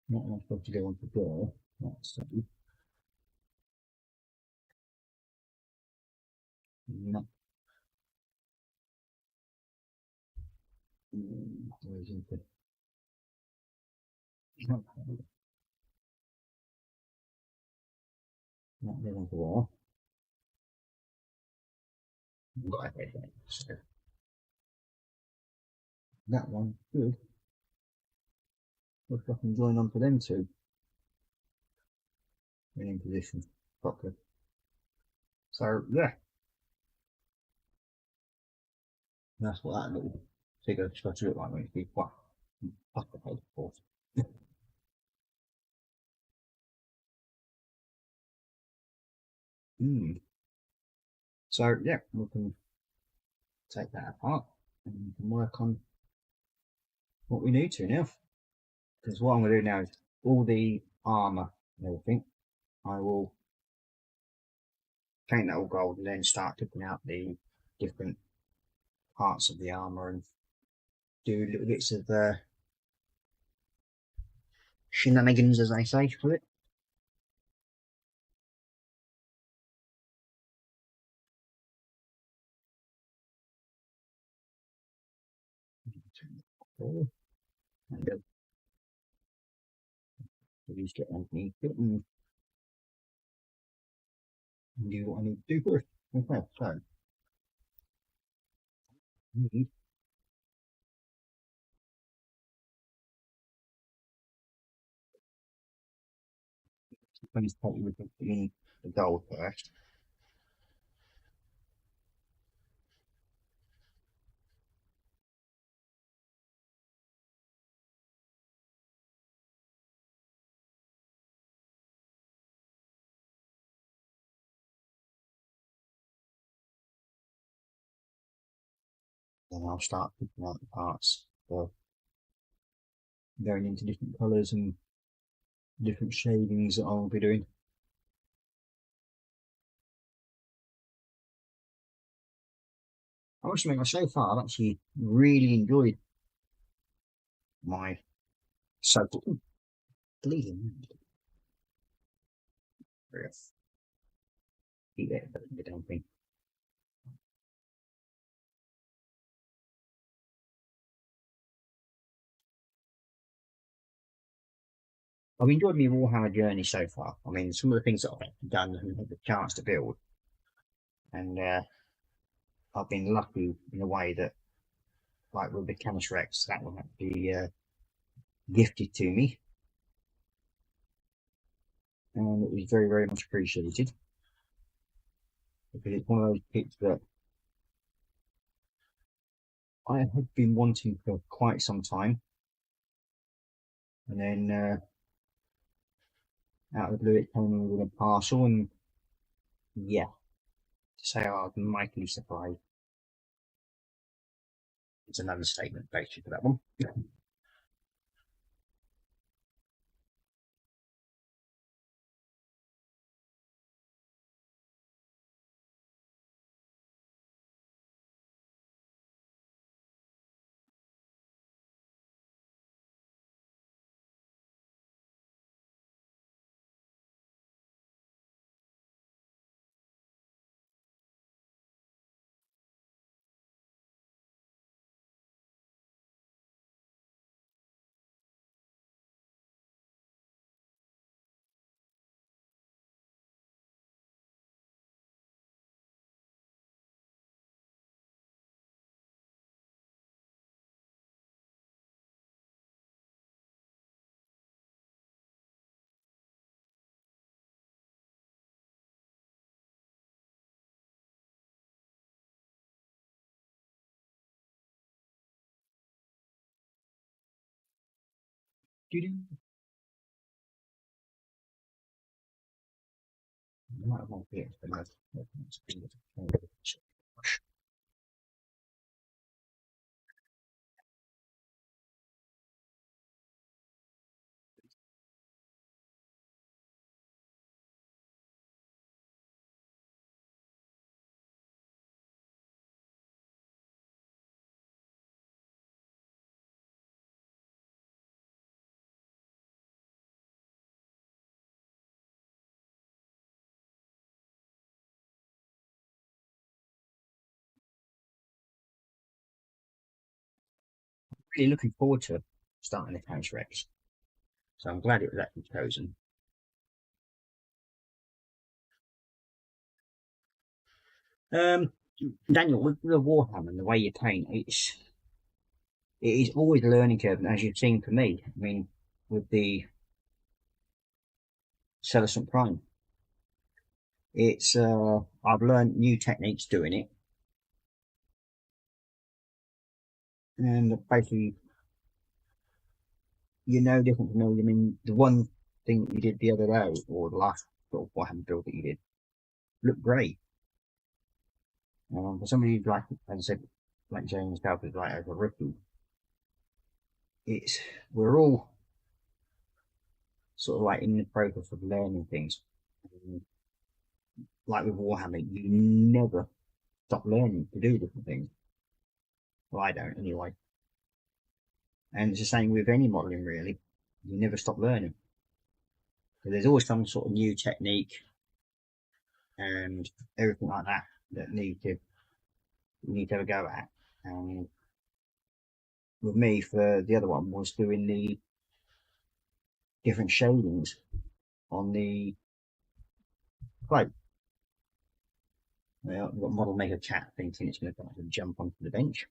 S5: Not enough stuff to go on the door. That's so. No. Where's it? Not there on the wall. So that one good. Looks like I can join on to them two. In position properly. So yeah. That's what that little figure is supposed to look like when it's been quite complicated, of course. So yeah, we can take that apart and we can work on what we need to now. Because what I'm going to do now is all the armour and everything, I will paint that all gold and then start picking out the different parts of the armour and do little bits of shenanigans, as they say, with it. Oh, there we go. So just get underneath it and do what I need to do first. Okay, so need to finish taking with the gold first. Then I'll start picking out the parts for going into different colours and different shadings that I'll be doing. I must admit, so far I've actually really enjoyed my so-called bleeding. Keep it a bit dumping. I've enjoyed my Warhammer journey so far. I mean, some of the things that I've done and had the chance to build, and I've been lucky in a way that, like with the Canis Rex, that one had to be gifted to me, and it was very, very much appreciated because it's one of those kits that I had been wanting for quite some time, and then out of the blue it came with a parcel, and yeah, to say I was mightily surprised. It's an understatement, basically, for that one. Really looking forward to starting the Canis Rex, so I'm glad it was actually chosen. Daniel, with the Warhammer and the way you paint, it is always a learning curve, and as you've seen for me, I mean, with the Celestant Prime, it's I've learned new techniques doing it, and basically, you're no different from me. I mean, the one thing that you did the other day, or the last sort of Warhammer build that you did, looked great. For somebody who's like, as I said, like James Calvert is like as a rookie, we're all sort of like in the process of learning things. And like with Warhammer, you never stop learning to do different things. Well, I don't anyway. And it's the same with any modelling really. You never stop learning. So there's always some sort of new technique and everything like that that you need to have a go at. And with me for the other one was doing the different shadings on the plate. Well, we've got model mega cat thinking it's going to jump onto the bench.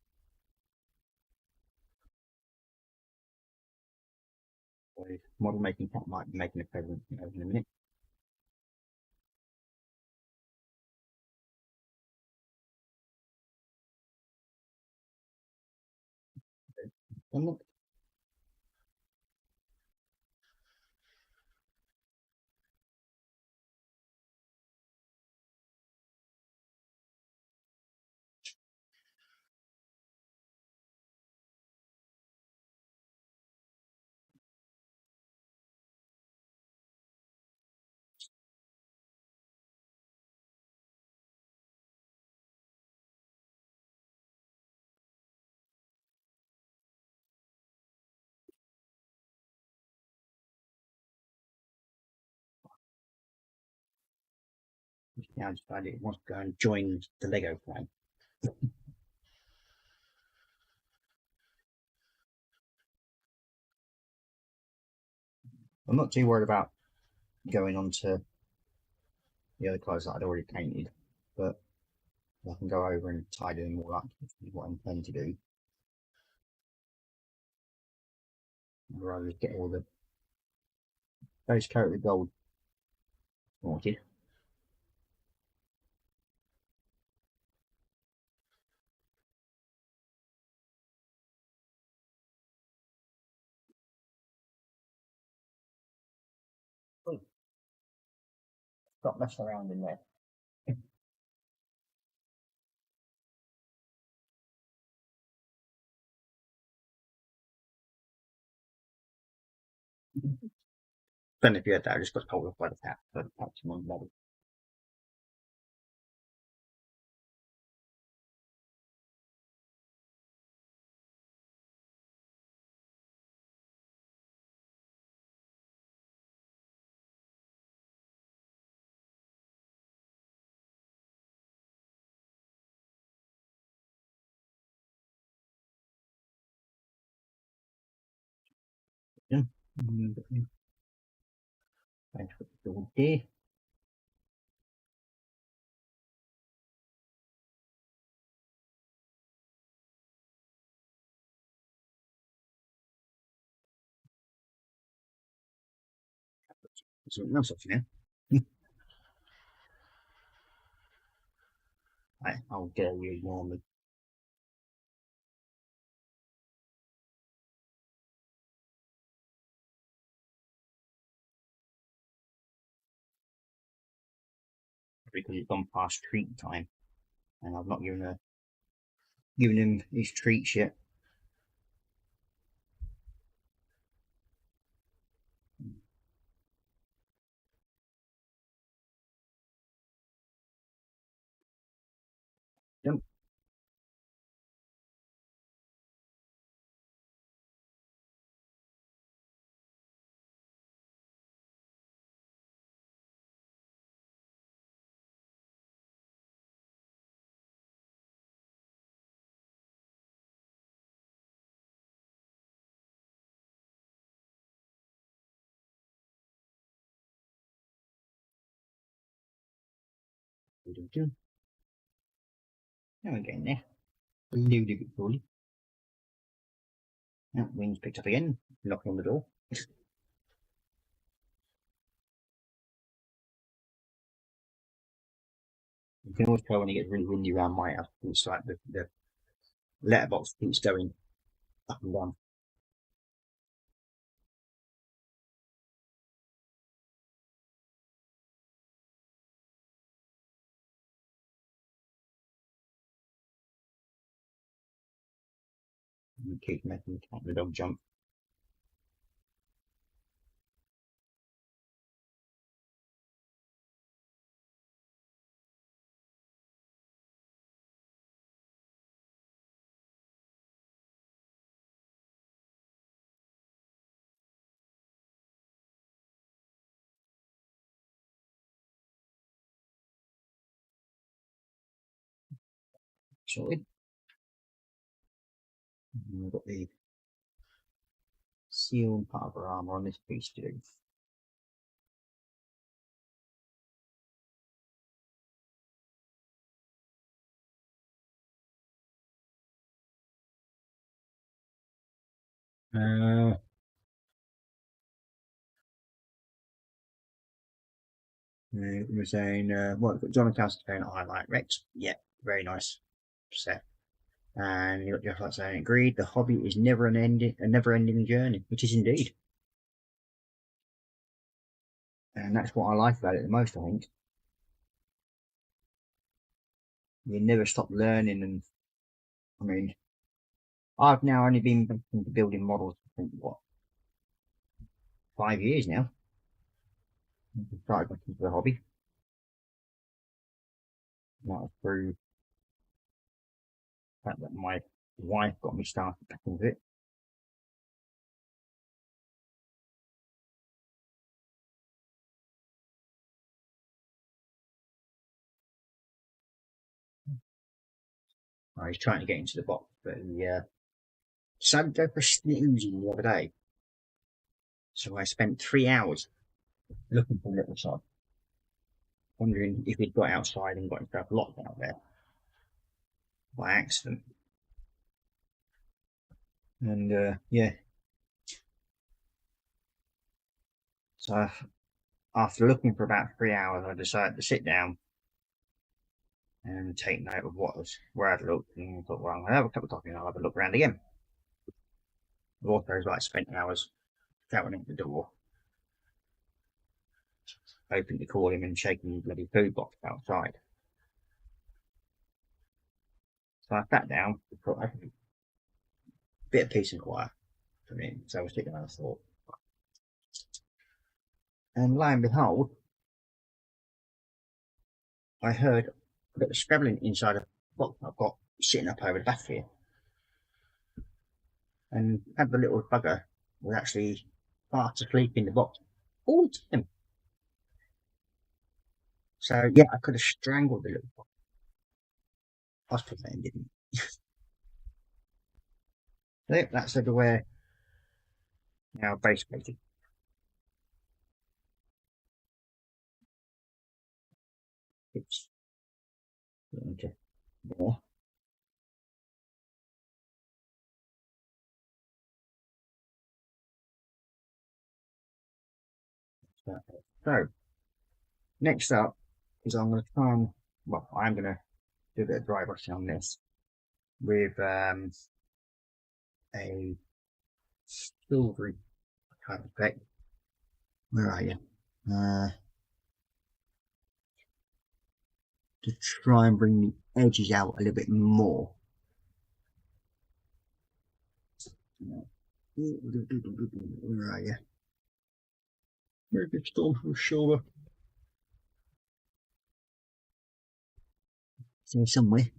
S5: So model making cat might be making a present in a minute. And look, it's now decided it wants to go and join the Lego clan. I'm not too worried about going on to the other clothes that I'd already painted, but I can go over and tidy them all up, which is what I'm planning to do. I'd rather get all the base coat of gold sorted. Stop messing around in there. Then if you had that, I just got told off by the tap, so the tap's on the level. Yeah. Thanks for the door there. Something else off now. Right, I'll get you normally. Because it's gone past treat time, and I've not given him his treats yet. Yep. Now we're getting there. A little bit slowly. Now, wings picked up again, knocking on the door. You can always tell when it gets really windy around my house. It's like the letterbox keeps going up and down. And it keeps making the dog jump. Sorted. And we've got the sealed part of our armour on this piece to do. We were saying, what, John and Kelsey saying, I like Rex. Yeah, very nice set. And you got just like saying, agreed, the hobby is a never-ending journey, which is indeed. And that's what I like about it the most, I think. You never stop learning, and I mean, I've now only been into building models, I think, what, 5 years now. I started back into the hobby. That was through the fact that my wife got me started back into it. I was trying to get into the box, but he decided to go for a snoozing the other day. So I spent 3 hours looking for a little sod, wondering if he'd got outside and got himself locked out there by accident. And yeah, so after looking for about 3 hours, I decided to sit down and take note of where I'd looked, and thought, well, I'm gonna have a cup of coffee and I'll have a look around again. I've also spent hours shouting at the door, hoping to call him and shaking his bloody food box outside. So I sat down, put a bit of peace and quiet for me, so I was taking another thought. And lo and behold, I heard a bit of scrabbling inside a box I've got sitting up over the back here. And had the little bugger was actually fast asleep in the box all the time. So yeah, I could have strangled the little box. Hospital and didn't. So that's everywhere now base plated. It's into more. So next up is I'm going to try and, well, I'm going to do a bit of dry brushing on this with a silvery kind of effect. Where are you? To try and bring the edges out a little bit more. Where are you? Very good storm from shoulder. It's there somewhere.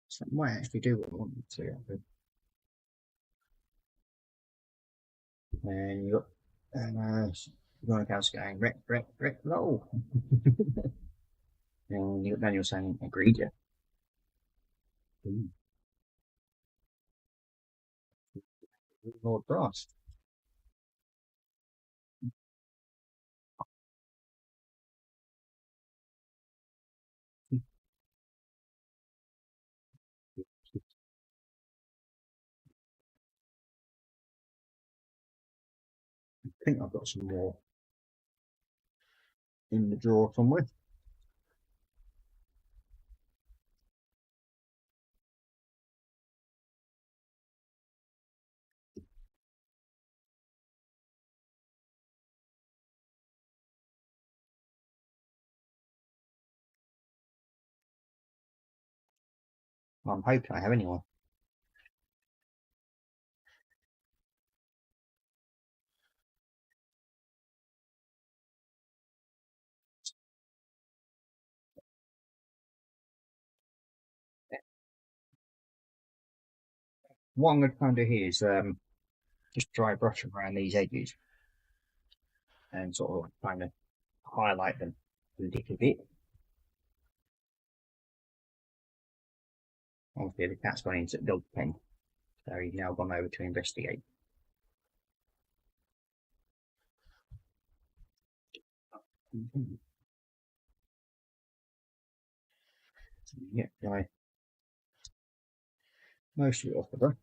S5: So it might actually do what I want it to. And you got Monaco's going wreck, low. And you got Daniel saying agreed, yeah. Lord Brass. I think I've got some more in the drawer somewhere. I'm hoping I have anyone. What I'm going to try and do here is just dry brush around these edges and sort of kind of highlight them a little bit. Obviously, the cat's gone into the dog pen, so he's now gone over to investigate. Yeah, guy. Mostly off the book.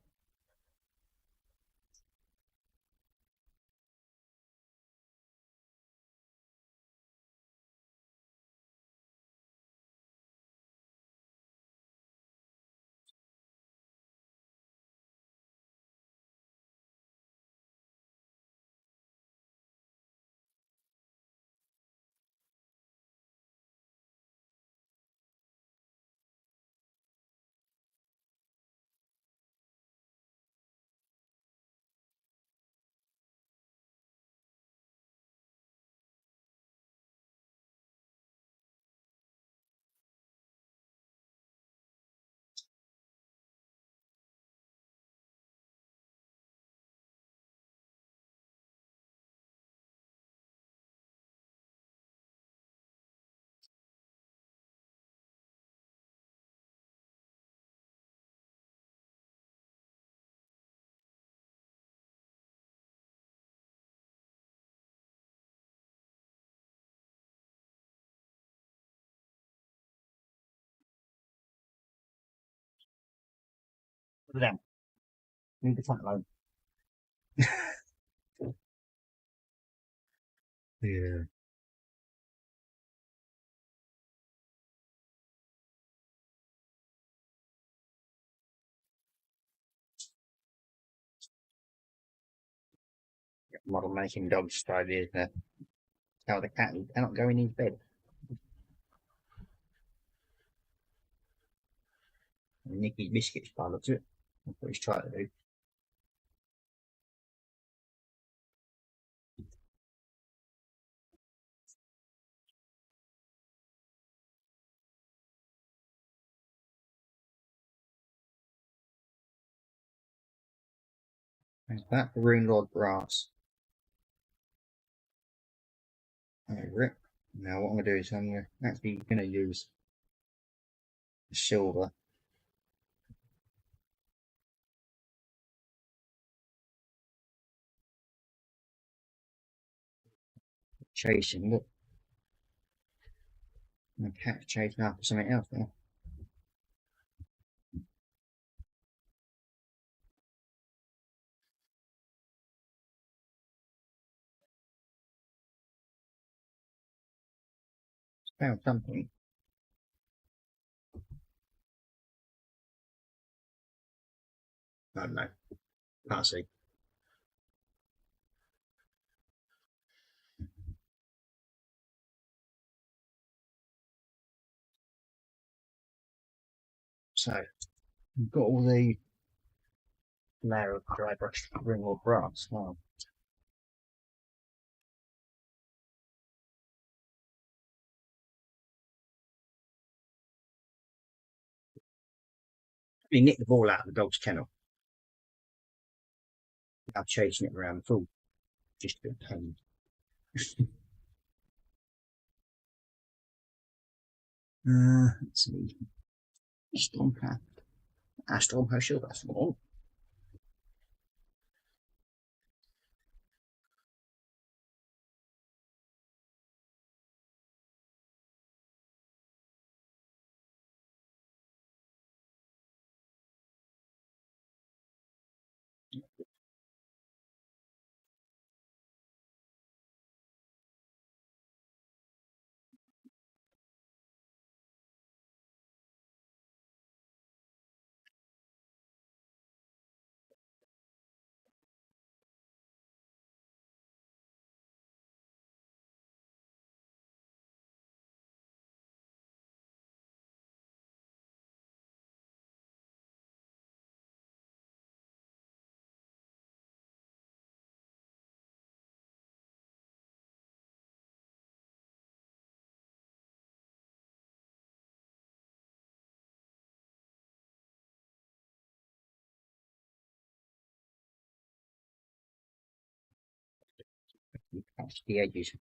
S5: Put it down. Leave the cat alone. Yeah. Model making dog style is tell the cat he cannot go in his bed. And nick his biscuits by the looks of it. That's what he's trying to do. There's that, the Rune Lord brass. Over it. Now what I'm going to do is I'm actually going to use the silver. Chasing, look. The cat's chasing after something else now. Found something. I don't know. Can't see. So, we've got all the layer of dry brush ring or brass now. You nick the ball out of the dog's kennel. I'm chasing it around the pool. Just a bit of pain. Let's see. Stormcraft. Stormhouse shield, that's all. You catch the edges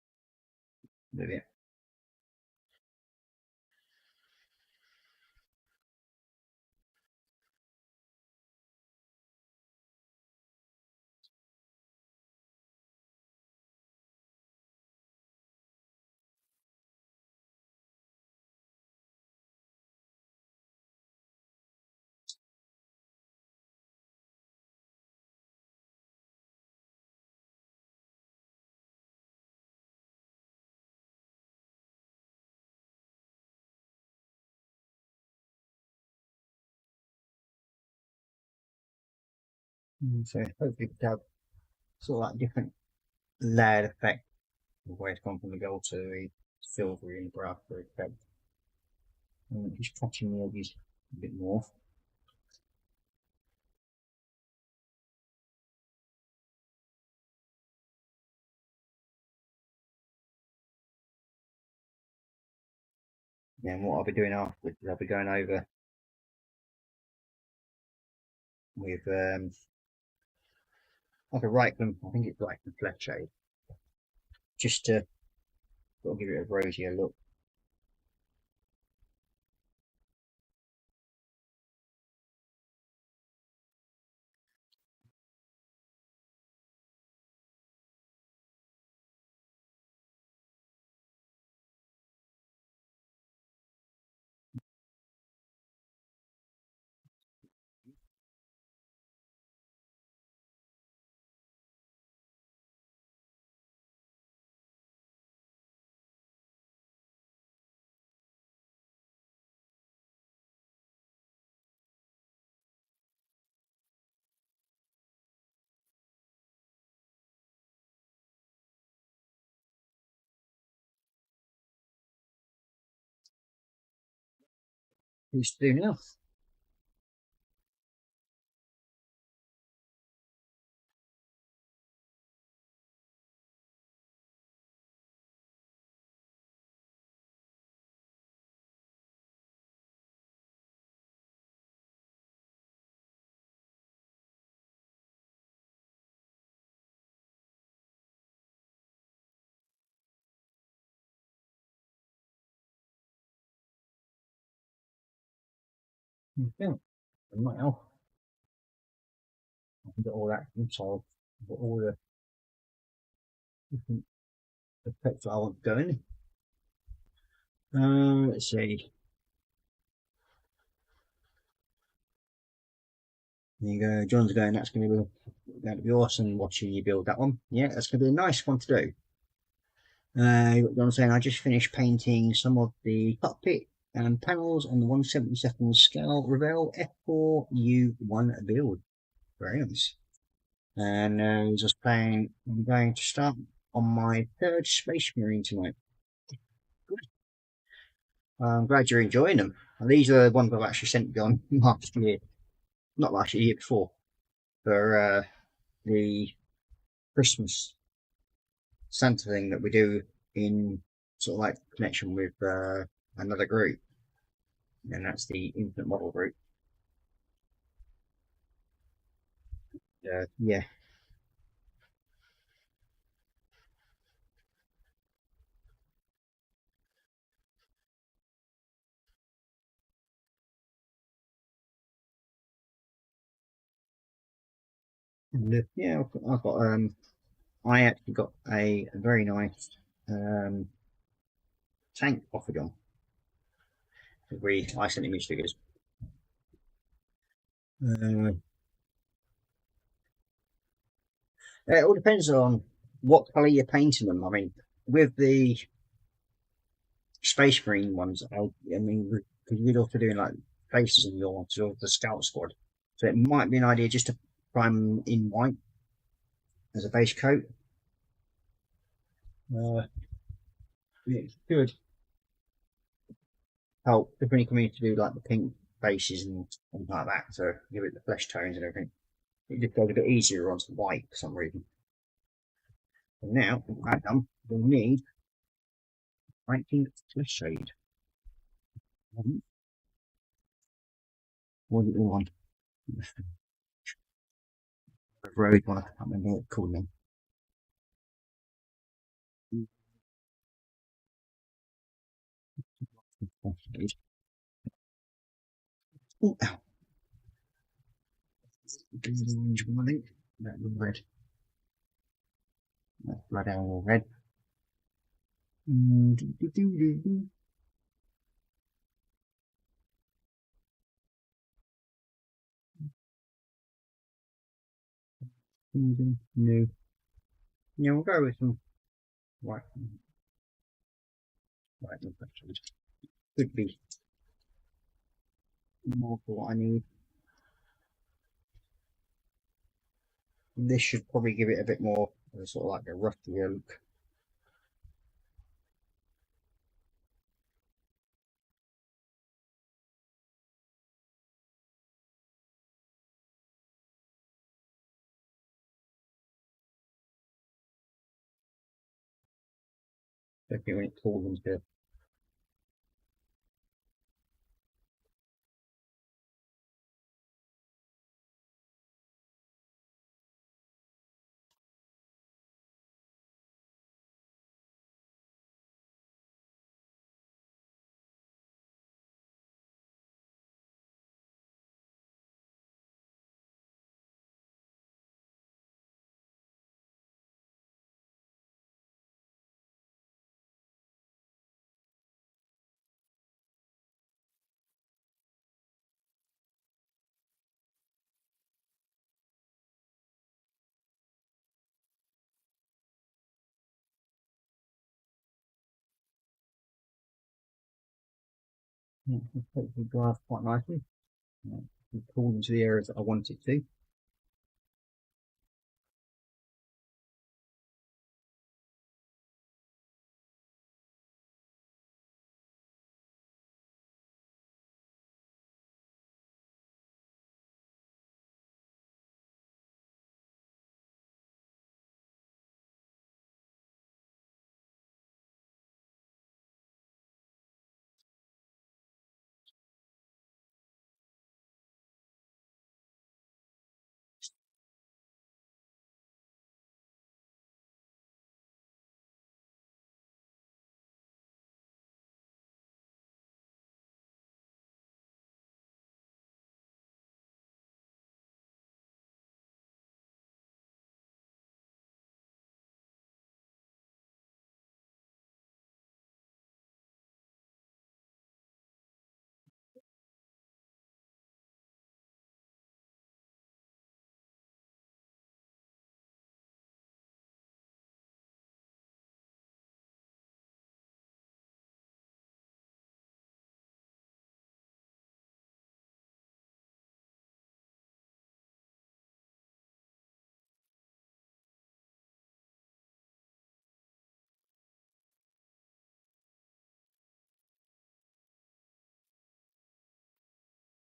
S5: with it. So hopefully we have sort of like different layered effect of where it's gone from the gold to the silvery and brass effect. And just touching the edges a bit more. Yeah, and what I'll be doing afterwards is I'll be going over with like a Reichman, I think it's Reichman flesh shade, just to sort of give it a rosier look. Who's to do now? Yeah, now I've got all that inside, I've got all the different effects that I want going. Let's see. There you go, John's going, that's going to be awesome watching you build that one. Yeah, that's going to be a nice one to do. John saying, I just finished painting some of the cockpit and panels on the 1/72 scale Revell F4U1 build. Very nice. And just playing, I'm going to start on my third Space Marine tonight. Good. I'm glad you're enjoying them. And these are the ones I've actually sent you on last year. Not last year, the year before. For the Christmas Santa thing that we do in sort of like connection with another group. And that's the Infinite Model group. Yeah. Yeah, I've got I actually got a very nice tank offered on. I sent image figures. It all depends on what colour you're painting them. I mean, with the Space Marine ones, I mean, because you're also doing like faces in your sort of the Scout Squad, so it might be an idea just to prime them in white as a base coat. It's good. Help if any community to do like the pink faces and things like that, so give it the flesh tones and everything. It just goes a bit easier onto white for some reason. And now, with that done, we'll need 19 flesh shade. Was it the one? Road one, I can't remember what it's called now. Oh, ow. The orange one, I think. That was red. That's blood owl red. No. Yeah, we'll go with some white. White reflections. Could be more for what I need. This should probably give it a bit more of a sort of like a rustier look. Definitely when it falls into hopefully dries quite nicely. It falls into the areas that I want it to.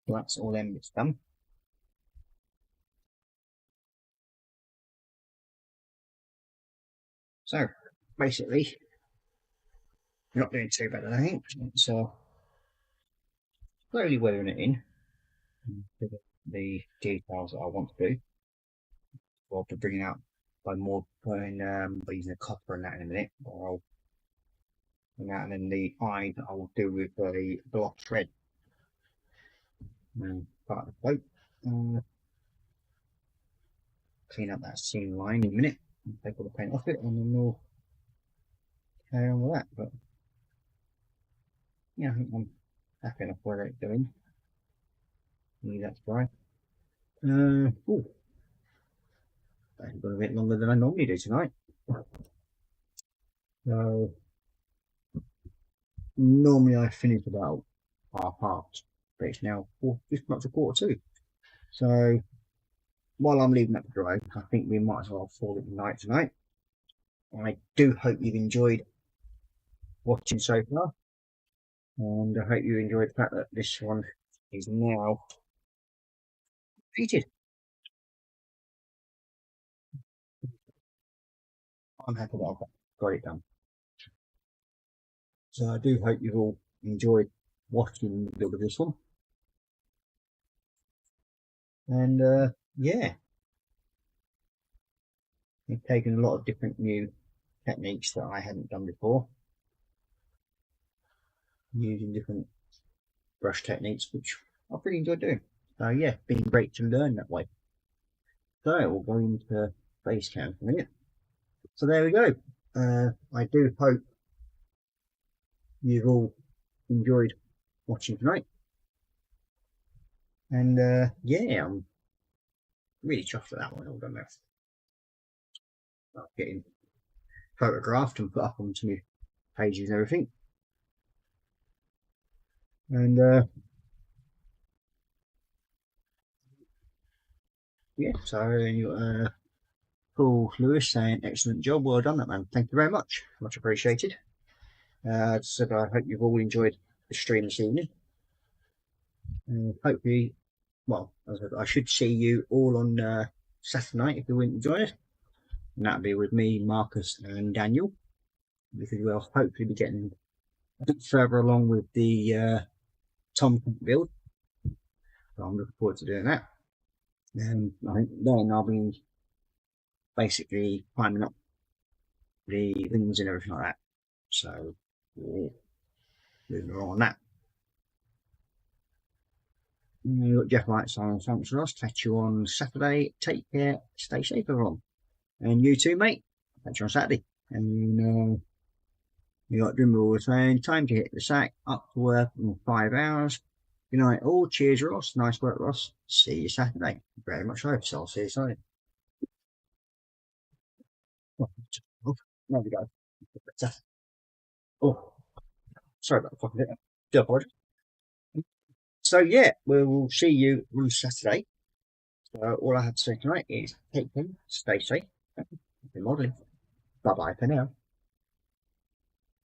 S5: So that's all them bits done. So basically, you're not doing too bad, I think. It's slowly weathering it in to the details that I want to do. I'll be bringing out by using the copper and that in a minute. Or I'll bring out, and then the eyes I will do with a block thread. Part of the coat. Clean up that seam line in a minute. Take all the paint off it, and then we'll carry on with that. But yeah, I think I'm happy enough where it's going. Leave that to dry. Ooh, that's got a bit longer than I normally do tonight. So normally I finish about 1:30, but it's now just about 1:45. So while I'm leaving that to dry, I think we might as well call it night tonight. I do hope you've enjoyed watching so far, and I hope you enjoyed the fact that this one is now completed. I'm happy that I've got it done. So I do hope you've all enjoyed watching the build of this one. And yeah, I've taken a lot of different new techniques that I hadn't done before, using different brush techniques, which I've really enjoyed doing. So yeah, been great to learn that way. So we'll go into base cam for a minute. So there we go. I do hope you've all enjoyed watching tonight. And yeah, I'm really chuffed with that one. All done that. Getting photographed and put up onto my pages and everything. And yeah, so Paul Lewis saying excellent job, well done that man, thank you very much, much appreciated. So I hope you've all enjoyed the stream this evening. Hopefully, well, I should see you all on Saturday night if you wouldn't join us, and that'll be with me, Marcus and Daniel, because we'll hopefully be getting a bit further along with the Tom build. So I'm looking forward to doing that. And I think then I'll be basically climbing up the things and everything like that. So we'll move on that. You've got Jeff White saying thanks for us. Catch you on Saturday. Take care. Stay safe, everyone. And you too, mate. Catch you on Saturday. And you got Drimble saying time to hit the sack. Up to work in 5 hours. Good night all. Cheers, Ross. Nice work, Ross. See you Saturday. Very much so. So I'll see you Saturday. Oh, there we go. Oh, sorry about the fucking bit. Do apologize. So yeah, we will see you on Saturday. So all I have to say tonight is take care, stay safe, happy modelling. Bye bye for now.